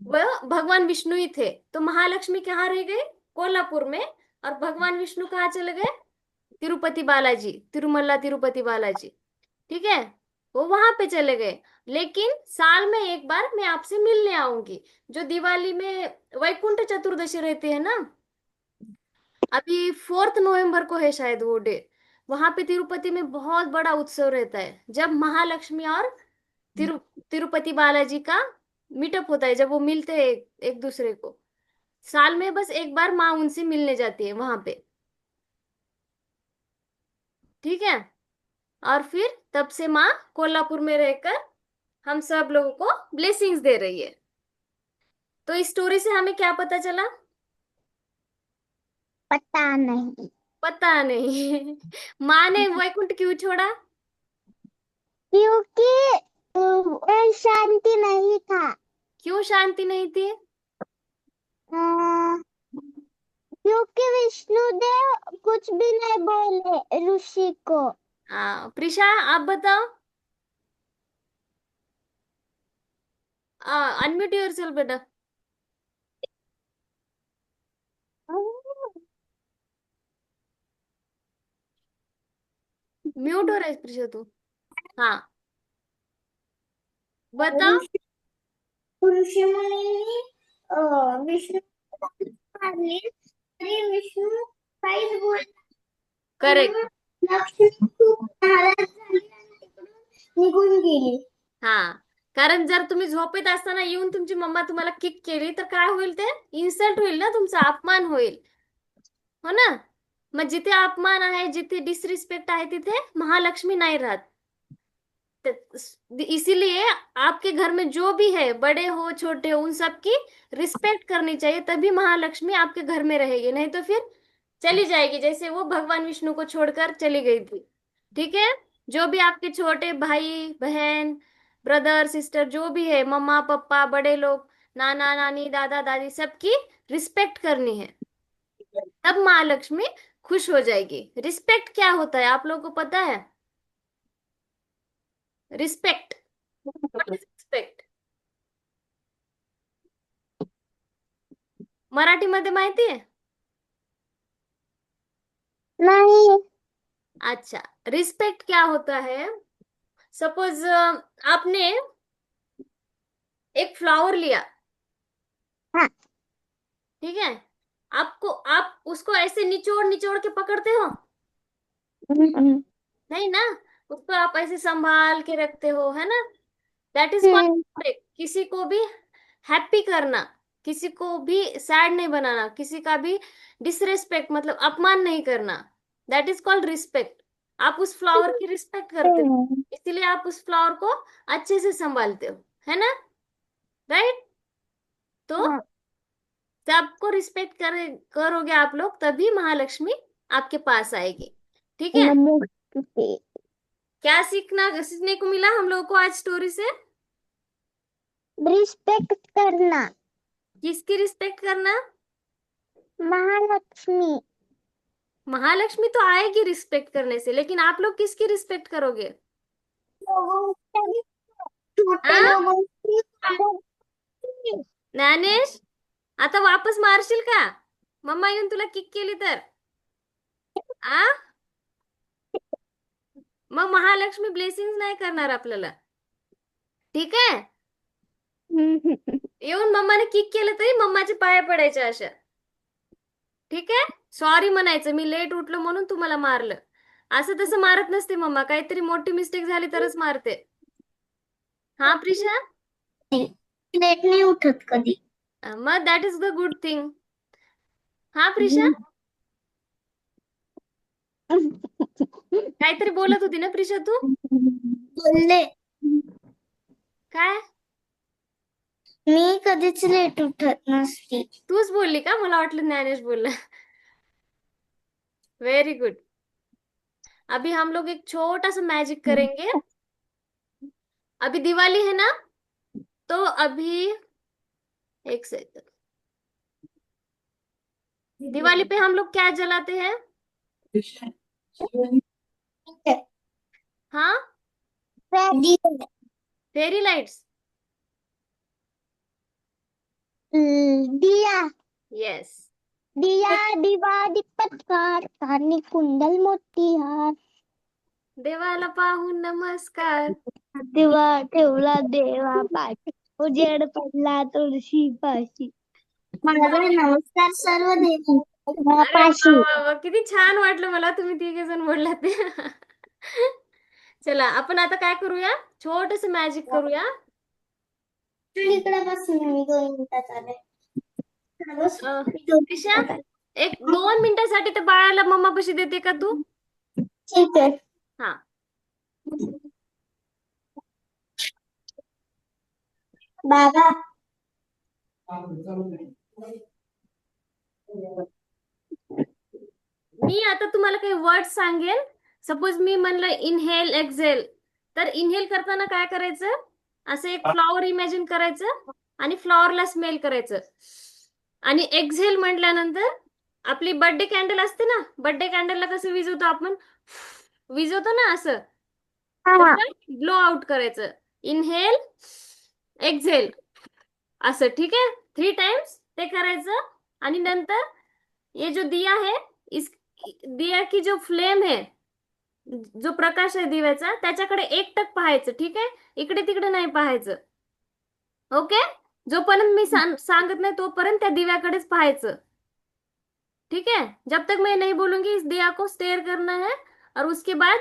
वह भगवान विष्णु ही थे। तो महालक्ष्मी कहाँ रह गए, कोल्हापुर में, और भगवान विष्णु कहाँ चले गए, तिरुपति बालाजी, तिरुमला तिरुपति बालाजी। ठीक है, वो वहां पे चले गए। लेकिन साल में एक बार मैं आपसे मिलने आऊंगी, जो दिवाली में वैकुंठ चतुर्दशी रहती है ना, अभी 4 नवंबर को है शायद वो डे। वहां पे तिरुपति में बहुत बड़ा उत्सव रहता है, जब महालक्ष्मी और तिरु तिरुपति बालाजी का मीटअप होता है, जब वो मिलते हैं एक दूसरे को। साल में बस एक बार माँ उनसे मिलने जाती है वहां पे। ठीक है। और फिर तब से माँ कोल्हापुर में रहकर हम सब लोगों को ब्लेसिंग्स दे रही है। तो इस स्टोरी से हमें क्या पता चला? पता नहीं। पता नहीं। माँ ने वैकुंठ क्यों छोड़ा? क्योंकि वह शांति नहीं था। क्यों शांति नहीं थी? अ, क्योंकि विष्णुदेव कुछ भी नहीं बोले ऋषि को। हाँ, प्रिशा, आप बताओ। अनम्यूट योरसेल्फ बेटा। म्यूट हो रहा है प्रिशा तू। हाँ, बताओ। ऋषि ऋषि मुनींनी विष्णू मारली तरी विष्णू काहीच बोल करेक्ट। म्हणून लक्ष्मी खूप नाराज झाली आणि तिकडून निघून गेली. हाँ, कारण जर तुम्ही झोपेत असताना येऊन तुमची मम्मा तुम्हाला किक केली तर काय होईल, ते इन्सल्ट होईल ना, तुमचा अपमान होईल, हो ना? मग जिथे अपमान आहे, जिथे डिसरिस्पेक्ट आहे, तिथे महालक्ष्मी नाही राहत। इसीलिए आपके घर में जो भी है, बड़े हो छोटे हो, उन सबकी रिस्पेक्ट करनी चाहिए, तभी महालक्ष्मी आपके घर में रहेगी, नहीं तो फिर चली जाएगी, जैसे वो भगवान विष्णु को छोड़कर चली गई थी। ठीक है। जो भी आपके छोटे भाई बहन, ब्रदर सिस्टर, जो भी है, मम्मा पापा, बड़े लोग, नाना नानी, दादा दादी, सबकी रिस्पेक्ट करनी है, तब महालक्ष्मी खुश हो जाएगी। रिस्पेक्ट क्या होता है आप लोगों को पता है? रिस्पेक्ट, व्हाट इज रिस्पेक्ट मराठीमध्ये माहिती आहे? नहीं। अच्छा, रिस्पेक्ट क्या होता है? सपोज आपने एक फ्लावर लिया, हाँ। ठीक है, आप उसको ऐसे निचोड़ निचोड़ के पकड़ते हो? हम्म। नहीं ना, उसको आप ऐसे संभाल के रखते हो, है ना? That is hmm. कॉल्ड, किसी को भी हैप्पी करना, किसी को भी सैड नहीं बनाना, किसी का भी डिसरेस्पेक्ट मतलब अपमान नहीं करना, दैट इज कॉल्ड रिस्पेक्ट। आप उस फ्लावर की रिस्पेक्ट करते हो, इसीलिए आप उस फ्लावर को अच्छे से संभालते हो, है ना? राइट। तो हाँ। सबको रिस्पेक्ट करोगे आप लोग, तभी महालक्ष्मी आपके पास आएगी। ठीक है। नमस्ते। क्या सीखने को मिला हम लोगों को आज स्टोरी से? रिस्पेक्ट करना। किसकी रिस्पेक्ट करना? महालक्ष्मी। महालक्ष्मी तो आएगी रिस्पेक्ट करने से, लेकिन आप लोग किसकी रिस्पेक्ट करोगे? लोगों की, छोटे हाँ, लोगों की। ज्ञानेश, आता वापस मारशील का? मम्मा येऊन तुला किक केली तर? आ मग महालक्ष्मी ब्लेसिंग नाही करणार आपल्याला. ठीक आहे. येऊन मम्माने किक केलं तरी मम्माचे पाया पडायचे अशा. ठीक आहे. सॉरी म्हणायचं, मी लेट उठलो म्हणून तुम्हाला मारलं. असं तसं मारत नसते मम्मा, काहीतरी मोठी मिस्टेक झाली तरच मारते. हा प्रिशा. लेट नाही उठत कधी. मग that is the good thing. हा प्रिशा. काहीतरी बोलत होती ना प्रिशा तू. बोलले काय. मी कधीच लेट उठत नसती. तूच बोलली का, मला वाटलं ज्ञानेश बोलला. Very good. अभी हम लोग एक छोटा सा मैजिक करेंगे. अभी दिवाली है ना, तो अभी एक सेकंड, दिवाली पे हम लोग क्या जलाते हैं? हाँ, फेरी लाइट्स. दिया यस. दिया दिवा दीपत्कार आणि कुंडल मोठी हार. देवाला पाहून नमस्कार. दिवा ठेवला देवा पाठी, उजेड पडला तुळशी पाशी. माझा नमस्कार सर्व अरे वा देवापाशी. वा वा, किती छान वाटलं मला तुम्ही तिघे जण बोलला ते. चला आपण आता काय करूया, छोटस मॅजिक करूया. इकडे बसून मी 2 मिनिटात आले. मी दिशा,2 मिनिटात आले. एक 2 मिनिटासाठी त्या बाळाला मम्मा पशी देते का तू? ठीक आहे. हा. बाबा मी आता तुम्हाला काही वर्ड सांगेल. सपोज मी म्हणलं इनहेल एक्झेल, तर इनहेल करताना काय करायचं, असं एक फ्लॉवर इमॅजिन करायचं आणि फ्लॉवरला स्मेल करायचं. आणि एक्झेल म्हटल्यानंतर आपली बर्थडे कॅन्डल असते ना, बर्थडे कॅन्डलला कसं विजवतो आपण, विजवतो ना असं, तसं ब्लो आउट करायचं. इनहेल एक्झेल असं. ठीक आहे. 3 टाइम्स ते करायचं. आणि नंतर ये जो दिया है, इस दिया की जो फ्लेम है, जो प्रकाश आहे दिव्याचा, त्याच्याकडे एकटक पाहायचं. ठीक आहे. इकडे तिकडे नाही पाहायचं. ओके. जोपर्यंत मी सांगत नाही तोपर्यंत त्या दिव्याकडेच पाहायचं. ठीक है. जब तक मैं नहीं बोलूंगी इस दिया को स्टेयर करना है, और उसके बाद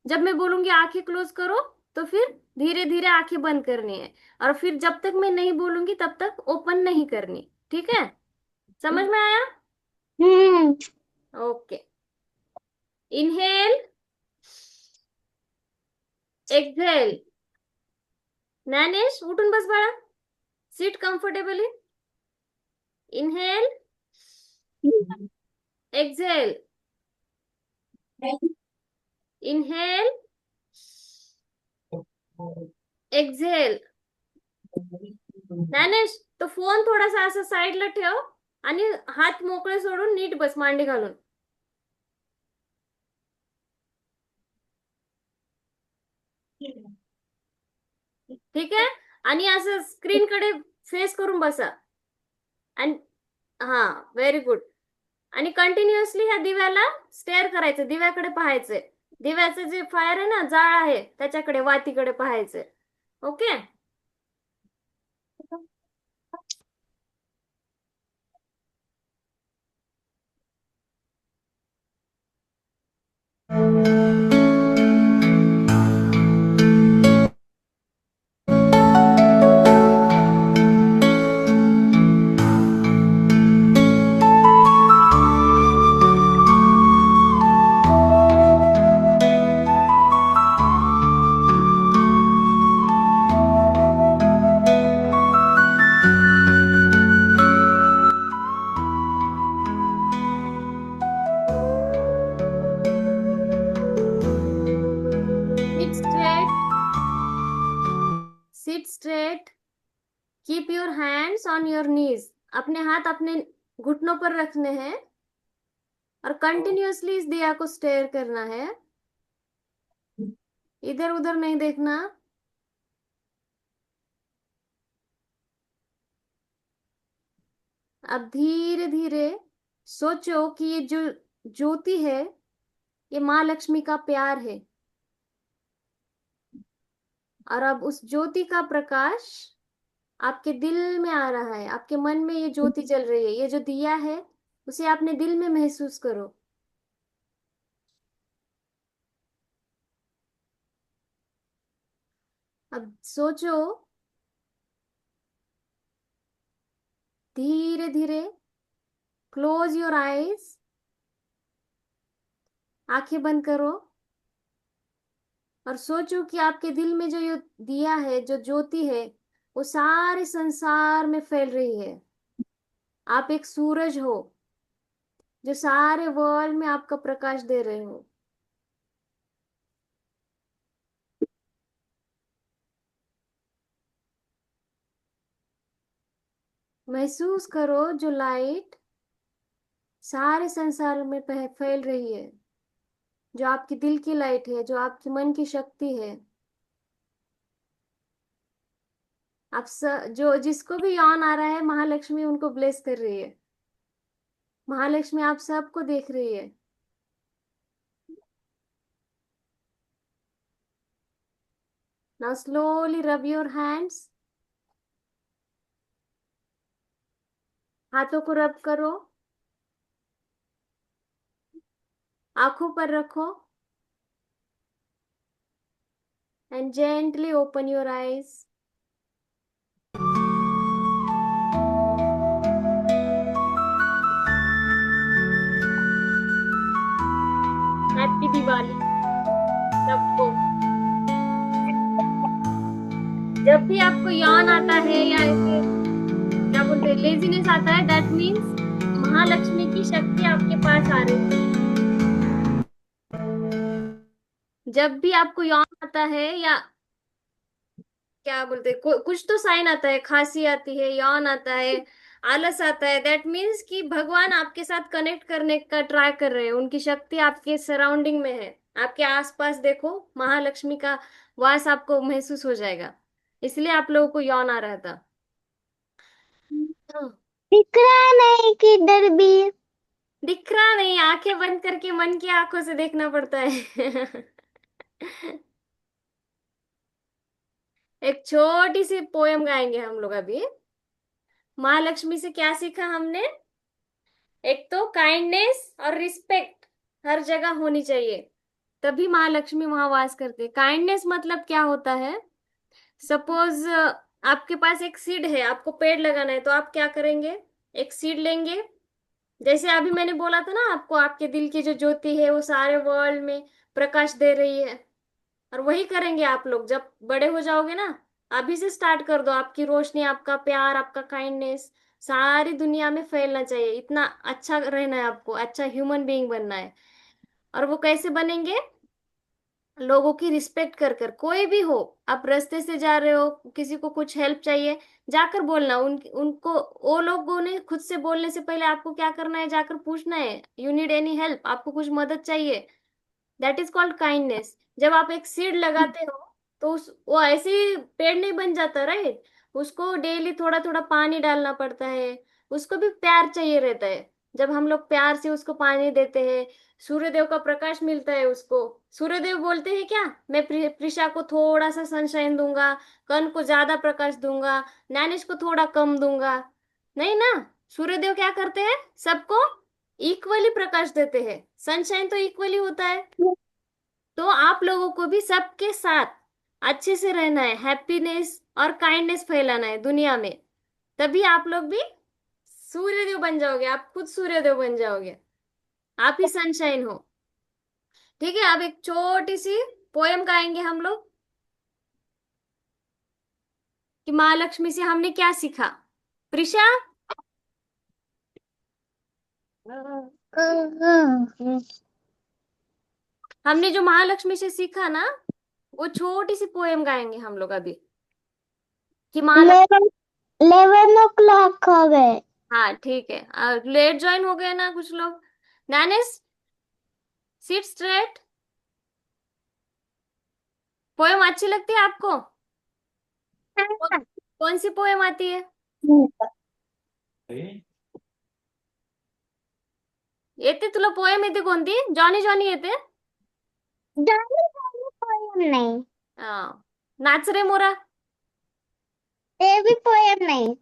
जब मैं बोलूंगी आंखें क्लोज करो, तो फिर धीरे धीरे आंखें बंद करनी है. और फिर जब तक मैं नहीं बोलूंगी तब तक ओपन नहीं करनी. ठीक है. समझ में आया? ओके. Inhale exhale. ज्ञानेश उठून बस बाळा. Sit comfortably. Inhale exhale. Inhale exhale. Gyanesh, तो फोन थोडासा असं साईडला ठेव आणि हात मोकळे सोडून नीट बस मांडी घालून. ठीक आहे. आणि असं स्क्रीन कडे फेस करून बसा. आणि हा, व्हेरी गुड. आणि कंटिन्युअसली ह्या दिव्याला स्टेअर करायचं, दिव्याकडे पाहायचंय. दिव्याचं जे फायर आहे ना, जाळ आहे, त्याच्याकडे, वातीकडे पाहायचंय. Okay. Sit straight. Sit straight. Keep your hands on your knees. अपने हाथ अपने घुटनों पर रखने हैं और कंटिन्यूअसली इस दिया को स्टेयर करना है. इधर उधर नहीं देखना. अब धीरे धीरे सोचो कि ये जो ज्योति है, ये माँ लक्ष्मी का प्यार है. और अब उस ज्योति का प्रकाश आपके दिल में आ रहा है, आपके मन में ये ज्योति जल रही है, ये जो दिया है उसे आपने दिल में महसूस करो। अब सोचो, धीरे धीरे क्लोज योर आईज, आंखें बंद करो और सोचो कि आपके दिल में जो ये दिया है, जो ज्योति है, वो सारे संसार में फैल रही है। आप एक सूरज हो जो सारे वर्ल्ड में आपका प्रकाश दे रहे हो। महसूस करो जो लाइट सारे संसार में फैल रही है, जो आपकी दिल की लाइट है, जो आपकी मन की शक्ति है। जो जिसको भी यौन आ रहा है, महालक्ष्मी उनको ब्लेस कर रही है। महालक्ष्मी आप सबको देख रही है। Now slowly rub your hands, हाथों को रब करो, आंखों पर रखो and gently open your eyes. Happy Diwali सबको। जब भी आपको यौन आता है या ऐसे क्या बोलते हैं लेजीनेस आता है, दैट मीन्स महालक्ष्मी की शक्ति आपके पास आ रही है। जब भी आपको यौन आता है या क्या बोलते हैं कुछ तो साइन आता है, खांसी आती है, यौन आता है, आलस आता है, दैट मीन्स कि भगवान आपके साथ कनेक्ट करने का ट्राई कर रहे हैं। उनकी शक्ति आपके सराउंडिंग में है, आपके आसपास देखो, महालक्ष्मी का वास आपको महसूस हो जाएगा। इसलिए आप लोगों को यौन आ रहा था। हाँ, दिख रहा नहीं किधर भी। दिख रहा नहीं, आंखें बंद करके मन की आंखों से देखना पड़ता है। एक छोटी सी पोयम गाएंगे हम लोग अभी। महालक्ष्मी से क्या सीखा हमने? एक तो काइंडनेस और रिस्पेक्ट हर जगह होनी चाहिए, तभी महालक्ष्मी वहां वास करते हैं। काइंडनेस मतलब क्या होता है? सपोज आपके पास एक सीड है, आपको पेड़ लगाना है, तो आप क्या करेंगे? एक सीड लेंगे, जैसे अभी मैंने बोला था ना आपको, आपके दिल की जो ज्योति है वो सारे वर्ल्ड में प्रकाश दे रही है। और वही करेंगे आप लोग जब बड़े हो जाओगे ना। अभी से स्टार्ट कर दो, आपकी रोशनी, आपका प्यार, आपका काइंडनेस सारी दुनिया में फैलना चाहिए। इतना अच्छा रहना है आपको, अच्छा ह्यूमन बीइंग बनना है। और वो कैसे बनेंगे? लोगों की रिस्पेक्ट कर कर। कोई भी हो, आप रास्ते से जा रहे हो, किसी को कुछ हेल्प चाहिए, जाकर बोलना। उनको, वो लोगों ने खुद से बोलने से पहले आपको क्या करना है? जाकर पूछना है, यू नीड एनी हेल्प, आपको कुछ मदद चाहिए। That is called kindness. जब आप एक सीड लगाते हो तो वो ऐसे ही पेड़ नहीं बन जाता, राइट? उसको डेली थोड़ा थोड़ा पानी डालना पड़ता है, उसको भी प्यार चाहिए रहता है। जब हम लोग प्यार से उसको पानी देते हैं, सूर्यदेव का प्रकाश मिलता है उसको। सूर्यदेव बोलते हैं क्या, मैं प्रिशा को थोड़ा सा सनशाइन दूंगा, कर्ण को ज्यादा प्रकाश दूंगा, नैनिश को थोड़ा कम दूंगा? नहीं ना। सूर्यदेव क्या करते हैं? सबको इक्वली प्रकाश देते हैं। सनशाइन तो इक्वली होता है। तो आप लोगों को भी सबके साथ अच्छे से रहना है, हैप्पीनेस और काइंडनेस फैलाना है दुनिया में। तभी आप लोग भी सूर्यदेव बन जाओगे, आप खुद सूर्यदेव बन जाओगे, आप ही सनशाइन हो। ठीक है, अब एक छोटी सी पोयम गाएंगे हम लोग कि महालक्ष्मी से हमने क्या सीखा। प्रिशा, हमने जो महालक्ष्मी से सीखा ना, वो छोटी सी पोयम गाएंगे हम लोग अभी कि महालक्ष्मी। 11 o'clock हो गए। हाँ ठीक है, लेट ज्वाइन हो गए ना कुछ लोग। नैनिस, सिट स्ट्रेट। पोयम अच्छी लगती है आपको? कौ- कौन सी पोयम आती है? येते तुला पोयम येते कोणती? जॉनी जॉनी येते? जाने जाने कोई नहीं। हाँ, नाच रे मोरा. ते भी पोएम नाही.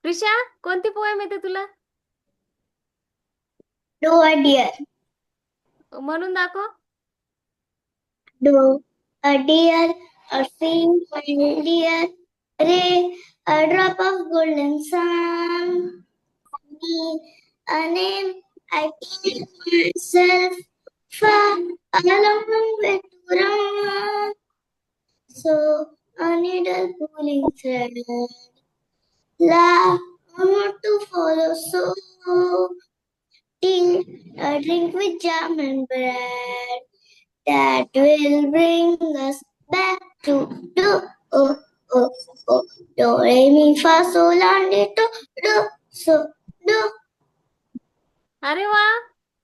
प्रिशा, कोणती पोएम येते तुला? Doe a deer. म्हणून दाखव. Doe a deer, a sing deer, ray a drop of golden sun, a name I gave myself, far a long way to run. So a needle pulling thread, love more to follow. So tea, a drink with jam and bread that will bring us back to do. Oh, oh, oh, do re mi fa sol la do do so do. अरे वा,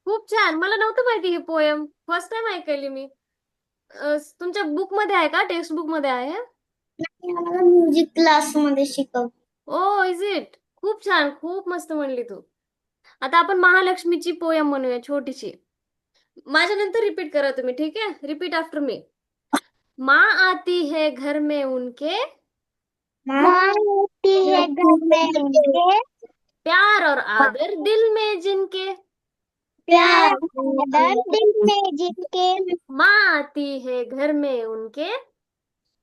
खूप छान. मला नव्हतं माहिती ही poem, first time ऐकली मी. तुमच्या book मध्ये आहे का, टेक्स्ट बुक मध्ये आहे? नाही, आम्हाला म्युझिक क्लास मध्ये शिकव. Oh is it. खूप छान, खूप मस्त म्हणली तू. आता आपण महालक्ष्मीची पोयम म्हणूया, छोटीशी. माझ्या नंतर रिपीट करा तुम्ही, ठीक आहे? Repeat after me. माँ आती है घर में उनके, माँ होती है घर में उनके, प्यार और आदर दिल में जिनके. प्यार आदर दिल में जिनके. माँ आती है घर में उनके,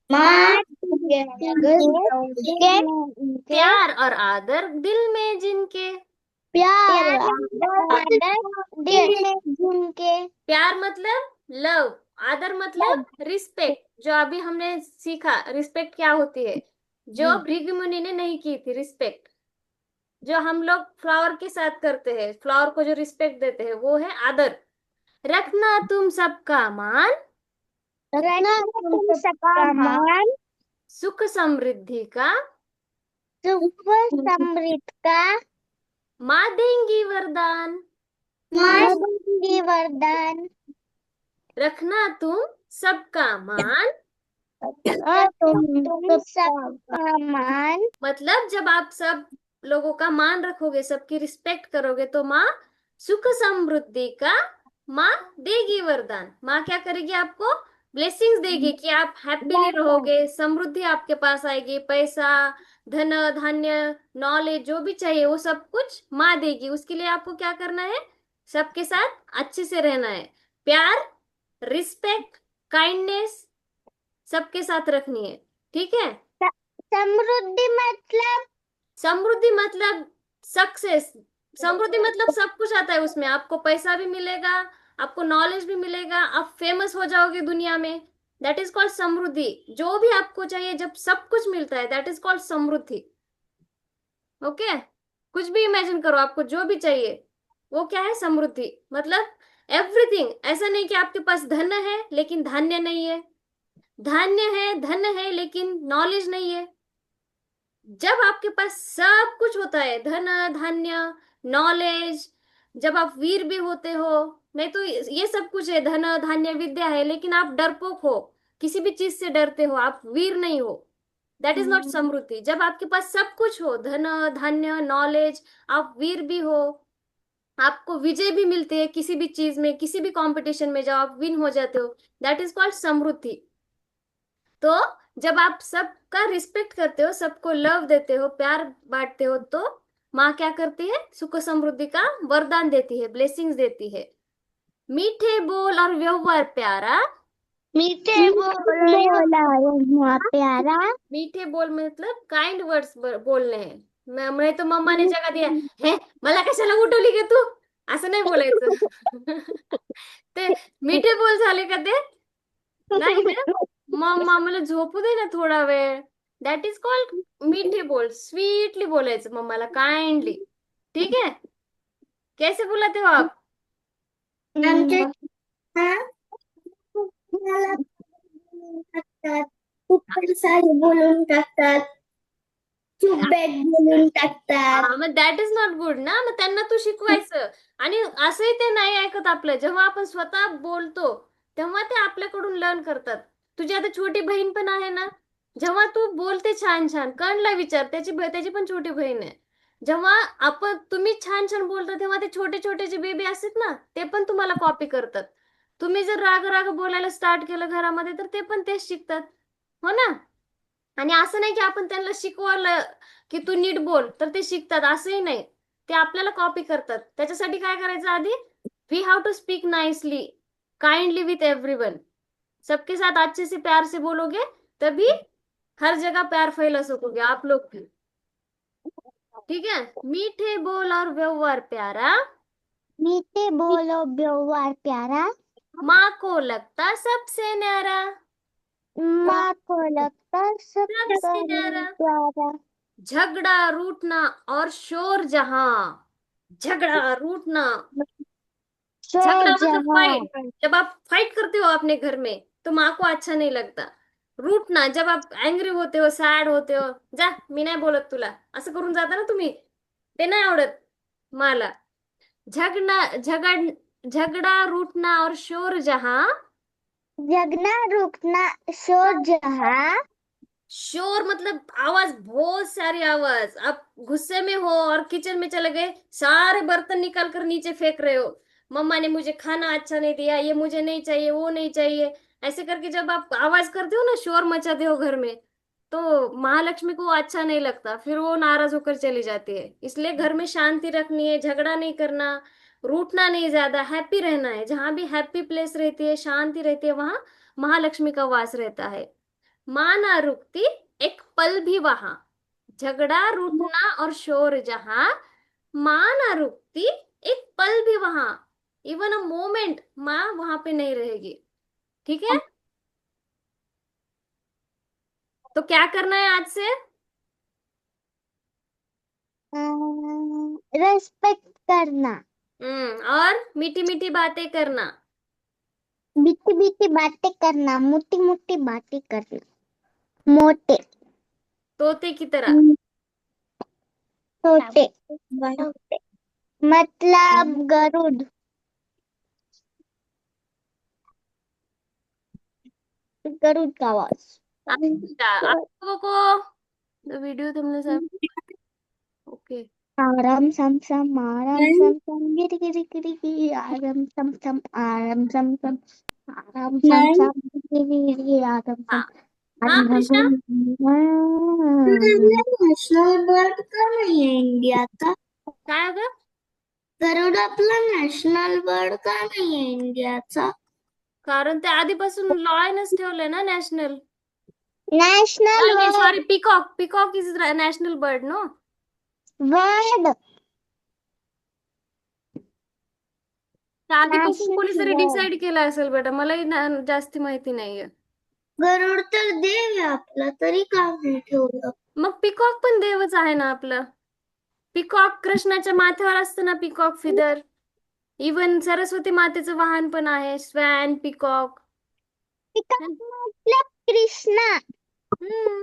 माँ होती है घर में उनके, प्यार और आदर दिल में जिनके. प्यार आदर दिल में जिनके. प्यार मतलब लव, आदर मतलब रिस्पेक्ट, जो अभी हमने सीखा रिस्पेक्ट क्या होती है, जो भृगु मुनि ने नहीं की थी रिस्पेक्ट, जो हम लोग फ्लावर के साथ करते हैं, फ्लावर को जो रिस्पेक्ट देते हैं वो है आदर. रखना तुम सबका मान, रखना तुम सबका मान, सुख समृद्धि का सुख समृद्ध का माँ देंगी वरदान. माँ देंगी वरदान. रखना तुम सबका मान, तुम सबका मान, मतलब जब आप सब लोगों का मान रखोगे, सबकी रिस्पेक्ट करोगे, तो माँ सुख समृद्धि का, माँ देगी वरदान. माँ क्या करेगी? आपको ब्लेसिंग्स देगी कि आप हैप्पीली रहोगे, समृद्धि आपके पास आएगी, पैसा, धन धान्य, नॉलेज, जो भी चाहिए वो सब कुछ माँ देगी. उसके लिए आपको क्या करना है? सबके साथ अच्छे से रहना है. प्यार, रिस्पेक्ट, काइंडनेस सबके साथ रखनी है, ठीक है? समृद्धि मतलब, समृद्धि मतलब सक्सेस. समृद्धि मतलब सब कुछ आता है उसमें. आपको पैसा भी मिलेगा, आपको नॉलेज भी मिलेगा, आप फेमस हो जाओगे दुनिया में. दैट इज कॉल्ड समृद्धि. जो भी आपको चाहिए, जब सब कुछ मिलता है, that is called Samriddhi. Okay? कुछ भी इमेजिन करो, आपको जो भी चाहिए वो क्या है? समृद्धि. मतलब एवरीथिंग. ऐसा नहीं कि आपके पास धन है लेकिन धान्य नहीं है, धान्य है, धन है, लेकिन नॉलेज नहीं है. जब आपके पास सब कुछ होता है, धन धान्य नॉलेज, जब आप वीर भी होते हो, नहीं तो ये सब कुछ है, धन धान्य विद्या है, लेकिन आप डरपोक हो, किसी भी चीज से डरते हो, आप वीर नहीं हो, दैट इज नॉट समृद्धि. जब आपके पास सब कुछ हो, धन धान्य नॉलेज, आप वीर भी हो, आपको विजय भी मिलते हैं किसी भी चीज में, किसी भी कंपटीशन में जब आप विन हो जाते हो, दैट इज कॉल्ड समृद्धि. तो जब आप सबका रिस्पेक्ट करते हो, सबको लव देते हो, प्यार बांटते हो, तो माँ क्या करती है? सुख समृद्धि का वरदान देती है, ब्लेसिंग्स देती है. मीठे बोल और व्यवहार प्यारा. मीठे बोला प्यारा. मीठे बोल मतलब काइंड वर्ड्स बोलणे हैं. मैं तो मम्मा ने जगा दिया, हे मला कशाला उठवली गे तू, असं नाही बोलायचं. ते मीठे बोल झाले का ते? नाही ना. मम्मा मला झोपू दे ना थोडा वेळ. दॅट इज कॉल्ड मीठे बोल. स्वीटली बोलायचं मम्माला, काइंडली. ठीक है? कैसे बुलाते हो आप? आमच्या मला टाकतात, खूप सारे बोलून टाकतात, खूप बॅग बोलून टाकतात. हा, मग दॅट इज नॉट गुड ना. मग त्यांना तू शिकवायचं. आणि असंही ते नाही ऐकत आपलं. जेव्हा आपण स्वतः बोलतो तेव्हा ते आपल्याकडून लर्न करतात. तुझी आता छोटी बहीण पण आहे ना, जेव्हा तू बोलते छान छान, कणला विचार, त्याची पण छोटी बहीण आहे. जेव्हा आपण तुम्ही छान छान बोलता, तेव्हा ते छोटे छोटे जे बेबी असतात ना, ते पण तुम्हाला कॉपी करतात. तुम्ही जर राग राग बोलायला स्टार्ट केलं घरामध्ये, तर ते पण तेच शिकतात. हो ना. आणि असं नाही की आपण त्यांना शिकवलं की तू नीट बोल तर ते शिकतात, असंही नाही. ते आपल्याला कॉपी करतात. त्याच्यासाठी काय करायचं आधी, we have to speak nicely, kindly with everyone. सबके साथ अच्छे से प्यार से बोलोगे, तभी हर जगह प्यार फैला सकोगे आप लोग भी. ठीक है. मीठे बोल और व्यवहार प्यारा, मीठे बोलो व्यवहार प्यारा, माँ को लगता सबसे न्यारा. माँ को लगता सबसे सबसे न्यारा. प्यारा। झगड़ा रूठना और शोर जहां. झगड़ा रूठना. झगड़ा मतलब शाहजहां। फाइट. जब आप फाइट करते हो अपने घर में तो माँ को अच्छा नहीं लगता. रूठना, जब आप अँग्री होते हो, सॅड होते हो, जा मी नाही बोलत तुला, असं करून जाता ना तुम्ही, ते नाही आवडत मला. झगड़ा रूठना और शोर जहां. जगना रुकना शोर जहां। शोर मतलब आवाज, बहुत सारी आवाज. आप गुस्से में हो और किचन में चले गए, सारे बर्तन निकाल कर नीचे फेंक रहे हो. मम्मा ने मुझे खाना अच्छा नहीं दिया, ये मुझे नहीं चाहिए, वो नहीं चाहिए. ऐसे करके जब आप आवाज करते हो ना, शोर मचाते हो घर में, तो महालक्ष्मी को वो अच्छा नहीं लगता, फिर वो नाराज होकर चली जाती है. इसलिए घर में शांति रखनी है, झगड़ा नहीं करना, रूठना नहीं, ज्यादा हैप्पी रहना है. जहां भी हैप्पी प्लेस रहती है, शांति रहती है, वहां महालक्ष्मी का वास रहता है. माँ ना रुकती एक पल भी वहां. झगड़ा रूठना और शोर जहां, माँ ना रुकती एक पल भी वहां. इवन अ मोमेंट माँ वहां पे नहीं रहेगी. ठीक है. तो क्या करना है आज से? रेस्पेक्ट करना, और मीठी मीठी बातें करना. मीठी मीठी बातें करना, मोटी मोटी बातें करना, मोटे तोते की तरह. छोटे बड़े, मतलब गरुड़, गरुड़ का आवाज। अच्छा, आप लोगों को वीडियो तुमने सब. ओके. आराम सम सम आराम सम सम गिरी गिरी गिरी गिरी आराम सम सम आराम सम सम आराम सम सम गिरी गिरी आराम हाँ सम हाँ कृष्णा. नेशनल बर्ड का नहीं है इंडिया का। काय होतं? गरुड आपला नॅशनल बर्ड का नाही आहे इंडियाचा। कारण ते आधीपासून लॉयनच ठेवलंय ना नॅशनल. नॅशनल नाही नाही, bird, sorry, peacock. Peacock is national bird no. Bird, आधीपासून नॅशनल कोणीतरी बर्ड। डिसाईड केलं असेल बेटा, मलाही जास्ती माहिती नाहीये. गरुड तर देव आहे आपला, तरी का नाही ठेवलं। मग पिकॉक पण देवच आहे ना आपला. पिकॉक कृष्णाच्या माथ्यावर असतं ना, पिकॉक फिदर. इवन सरस्वती मातेचं वाहन पण आहे, स्वॅन, पिकॉक. मतलब कृष्णा। हम्म.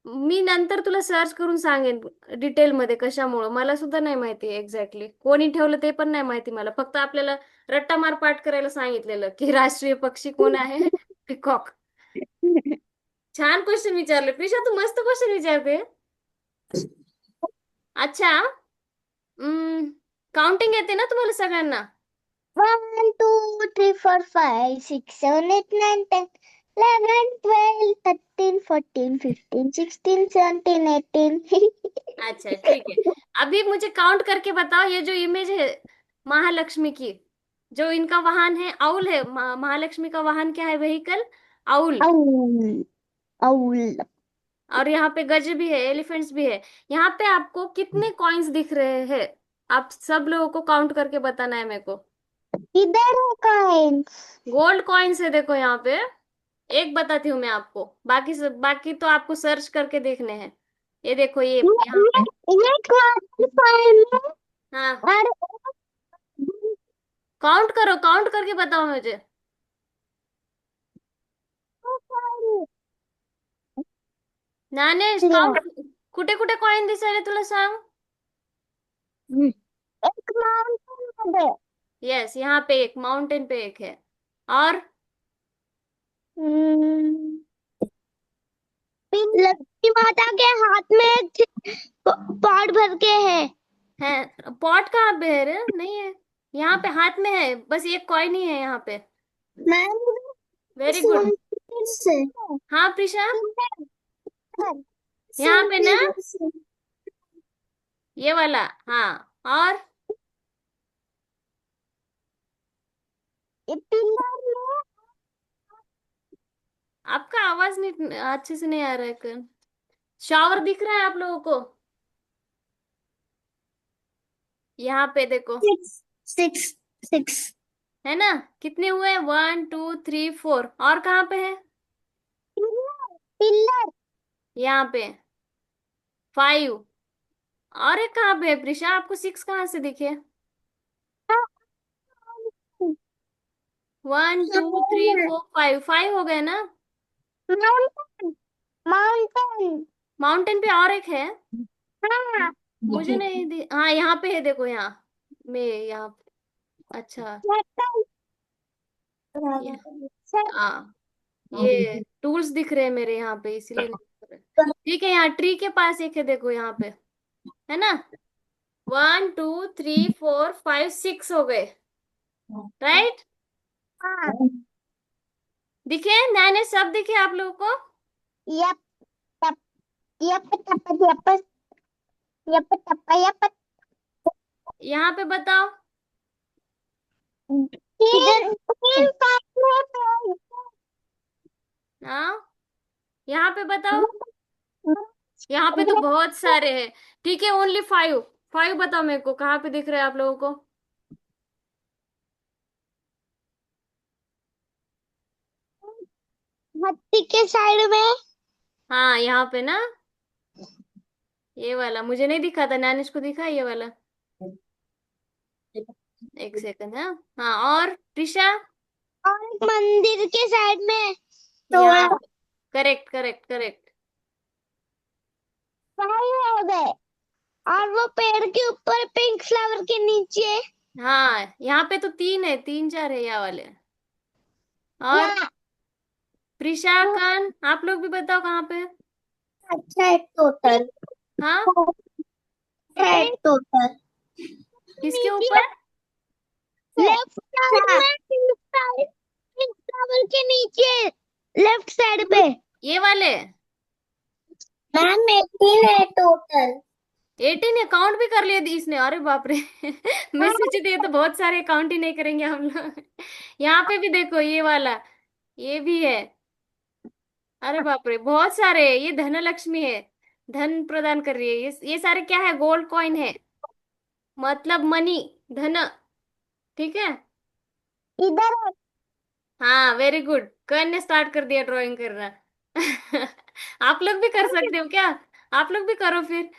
मी नंतर तुला सर्च करून सांगेन डिटेलमध्ये कशामुळं, मला सुद्धा नाही माहिती एक्झॅक्टली कोणी ठेवलं, ते पण नाही माहिती मला. फक्त आपल्याला रट्टामार पाठ करायला सांगितलेलं की राष्ट्रीय पक्षी कोण आहे, पिकॉक. छान क्वेश्चन विचारले प्रिशा, तू मस्त क्वेश्चन विचारते. अच्छा. काउंटिंग येते ना तुम्हाला सगळ्यांना? 1 2 3 4 5 6 7 8 9 10 11 12 13 14 15 16 17 18। अच्छा ठीक है. अभी मुझे काउंट करके बताओ, ये जो इमेज है महालक्ष्मी की, जो इनका वाहन है आउल है, महालक्ष्मी का वाहन क्या है, व्हीकल? आउल. औल, औल। और यहाँ पे गज भी है, एलिफेंट्स भी है. यहाँ पे आपको कितने कॉइन्स दिख रहे हैं? आप सब लोगों को काउंट करके बताना है मेरे को. इधर है कॉइन्स। गोल्ड कॉइन्स है देखो यहाँ पे. एक बताती हूँ मैं आपको, बाकी सब, बाकी तो आपको सर्च करके देखने हैं. ये देखो, ये यहाँ पे. ये क्लासिफाई में हाँ, और काउंट करो, काउंट करके बताओ मुझे. ज्ञानेश, काउंट. कुठे कुठे कॉइन दिसायले तुला सांग. एक माउंटेन मध्ये। यस, यहाँ पे एक, माउंटेन पे एक है. और लक्ष्मी माता के हाथ में एक पॉट भर के है. पॉट कहाँ पे है रे? नहीं है. यहाँ पे हाथ में है, बस एक कॉइन ही है यहाँ पे. है। Very good. सुन फिर से। हाँ प्रिशा, यहाँ सुन पे ना, फिर से। ये वाला। हाँ, और ये पिलर में। आपका आवाज नहीं अच्छे से नहीं आ रहा है। शावर दिख रहा है आप लोगों को? यहाँ पे देखो, सिक्स सिक्स सिक्स। है ना? कितने हुए? 1 2 3 4। और कहाँ पे है? पिलर। यहाँ पे 5। और एक कहाँ पे है प्रिशा? आपको 6 कहाँ से दिखे? 1 2 3 4 5, 5 हो गए ना? माउंटेन। माउंटेन। माउंटेन पे और एक है। हाँ। मुझे नहीं हाँ, यहाँ पे है देखो, यहाँ में, यहाँ। अच्छा, ये, हाँ, ये टूल्स दिख रहे हैं मेरे यहाँ पे, इसीलिए नहीं दिख रहे। ठीक है, यहाँ ट्री के पास एक है देखो, यहाँ पे, है ना? 1 2 3 4 5 6 हो गए, राइट? दिखे मैंने, सब दिखे आप लोगों को? यप तप यप तप यप यप तप यप। यहाँ पे बताओ। इधर तीन पार्ट हाँ, यहाँ पे बताओ। में। यहाँ पे तो बहुत सारे हैं। ठीक है, ओनली 5। 5 बताओ मेरे को, कहाँ पे दिख रहे हैं आप लोगों को? हाथी के साइड में। हाँ, यहाँ पे ना, ये वाला मुझे नहीं दिखा था, नैनिश को दिखा ये वाला। एक सेकंड। हाँ हाँ, और प्रिशा? और एक मंदिर के साइड में थोड़ा। यहाँ, करेक्ट करेक्ट करेक्ट। सारे हो गए। और वो पेड़ के ऊपर पिंक फ्लावर के नीचे। हाँ, यहाँ पे तो 3 है, 3 4 है यहाँ वाले। और या प्रिशा, कान, आप लोग भी बताओ कहाँ पे है? अच्छा है टोटल। हाँ, है टोटल। किसके नीचे ऊपर? लेफ्ट साइड में पिंक फ्लावर के नीचे लेफ्ट साइड पे। ये वाले मैम 18 है टोटल। 18 अकाउंट भी कर लिए थी इसने, अरे बाप रे। मैं सोची थी ये तो बहुत सारे अकाउंट ही नहीं करेंगे हम लोग। यहाँ पे भी देखो, ये वाला, ये भी है। अरे बाप रे, बहुत सारे हैं। ये धनलक्ष्मी है, धन प्रदान कर रही है। ये सारे क्या है? गोल्ड कॉइन है, मतलब मनी, धन। ठीक है। इधर हाँ, वेरी गुड। कर्ण ने स्टार्ट कर दिया ड्राइंग करना। आप लोग भी कर सकते हो क्या? आप लोग भी करो फिर।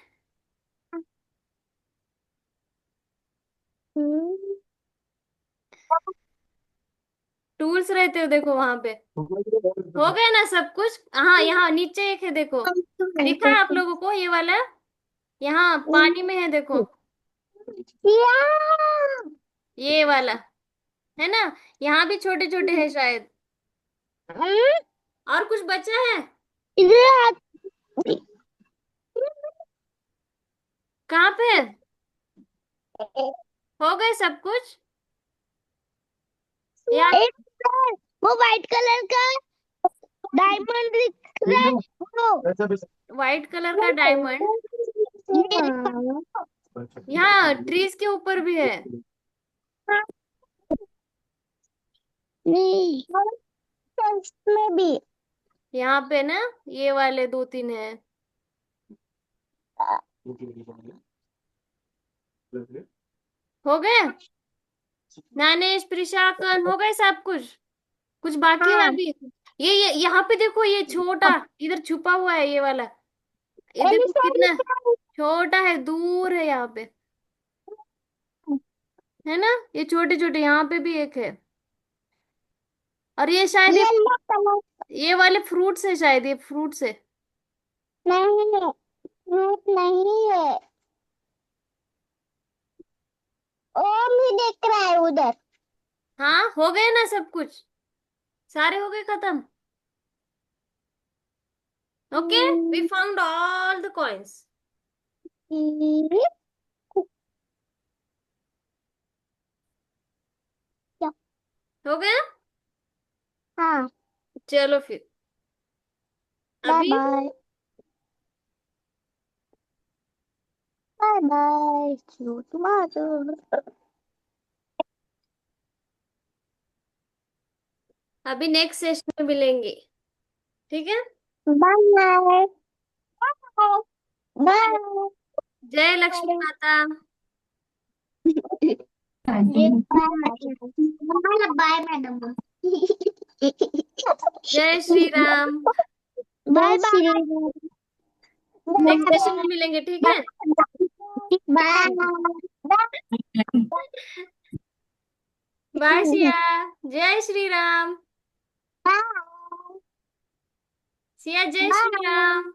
टूल्स रहते हो देखो वहां पे। हो गया ना सब कुछ? हाँ, यहाँ नीचे एक है देखो, दिखा है आप लोगों को ये वाला? यहाँ पानी में है देखो, ये वाला, है ना? यहाँ भी छोटे छोटे हैं शायद। और कुछ बचा है? इधर कहाँ पे है? हो गए सब कुछ? या एक वो व्हाइट कलर का डायमंड दिख रहा है वो। व्हाइट कलर का डायमंड यहाँ ट्रीज के ऊपर भी है। नहीं में भी। यहाँ पे ना, ये वाले 2 3 है। हो गए? नानेश, प्रिशाकन, हो गए सब कुछ? कुछ बाकी है हाँ अभी? ये यहाँ पे देखो, ये छोटा इधर छुपा हुआ है, ये वाला। ये देखो कितना एलिफेंट। छोटा है, दूर है यहाँ पे, है ना? ये छोटे छोटे, यहाँ पे भी एक है। और ये शायद येलो कलर। ये वाले फ्रूट्स है, शायद ये फ्रूट्स है। नहीं फ्रूट नहीं है। और भी दिख रहा है उधर। हाँ, हो गए ना सब कुछ? सारे हो गए खत्म? Okay, we found all the coins. क्या? हो गया? हाँ चलो फिर बाय अभी bye. Bye bye, see you tomorrow. अभी नेक्स्ट सेशन में मिलेंगे, ठीक है। Bye bye. जय लक्ष्मी माता। Bye madam. जय Shri Ram. Bye bye. Next session में मिलेंगे, ठीक है। बाय सिया। जय श्री राम। सिया जय श्री राम।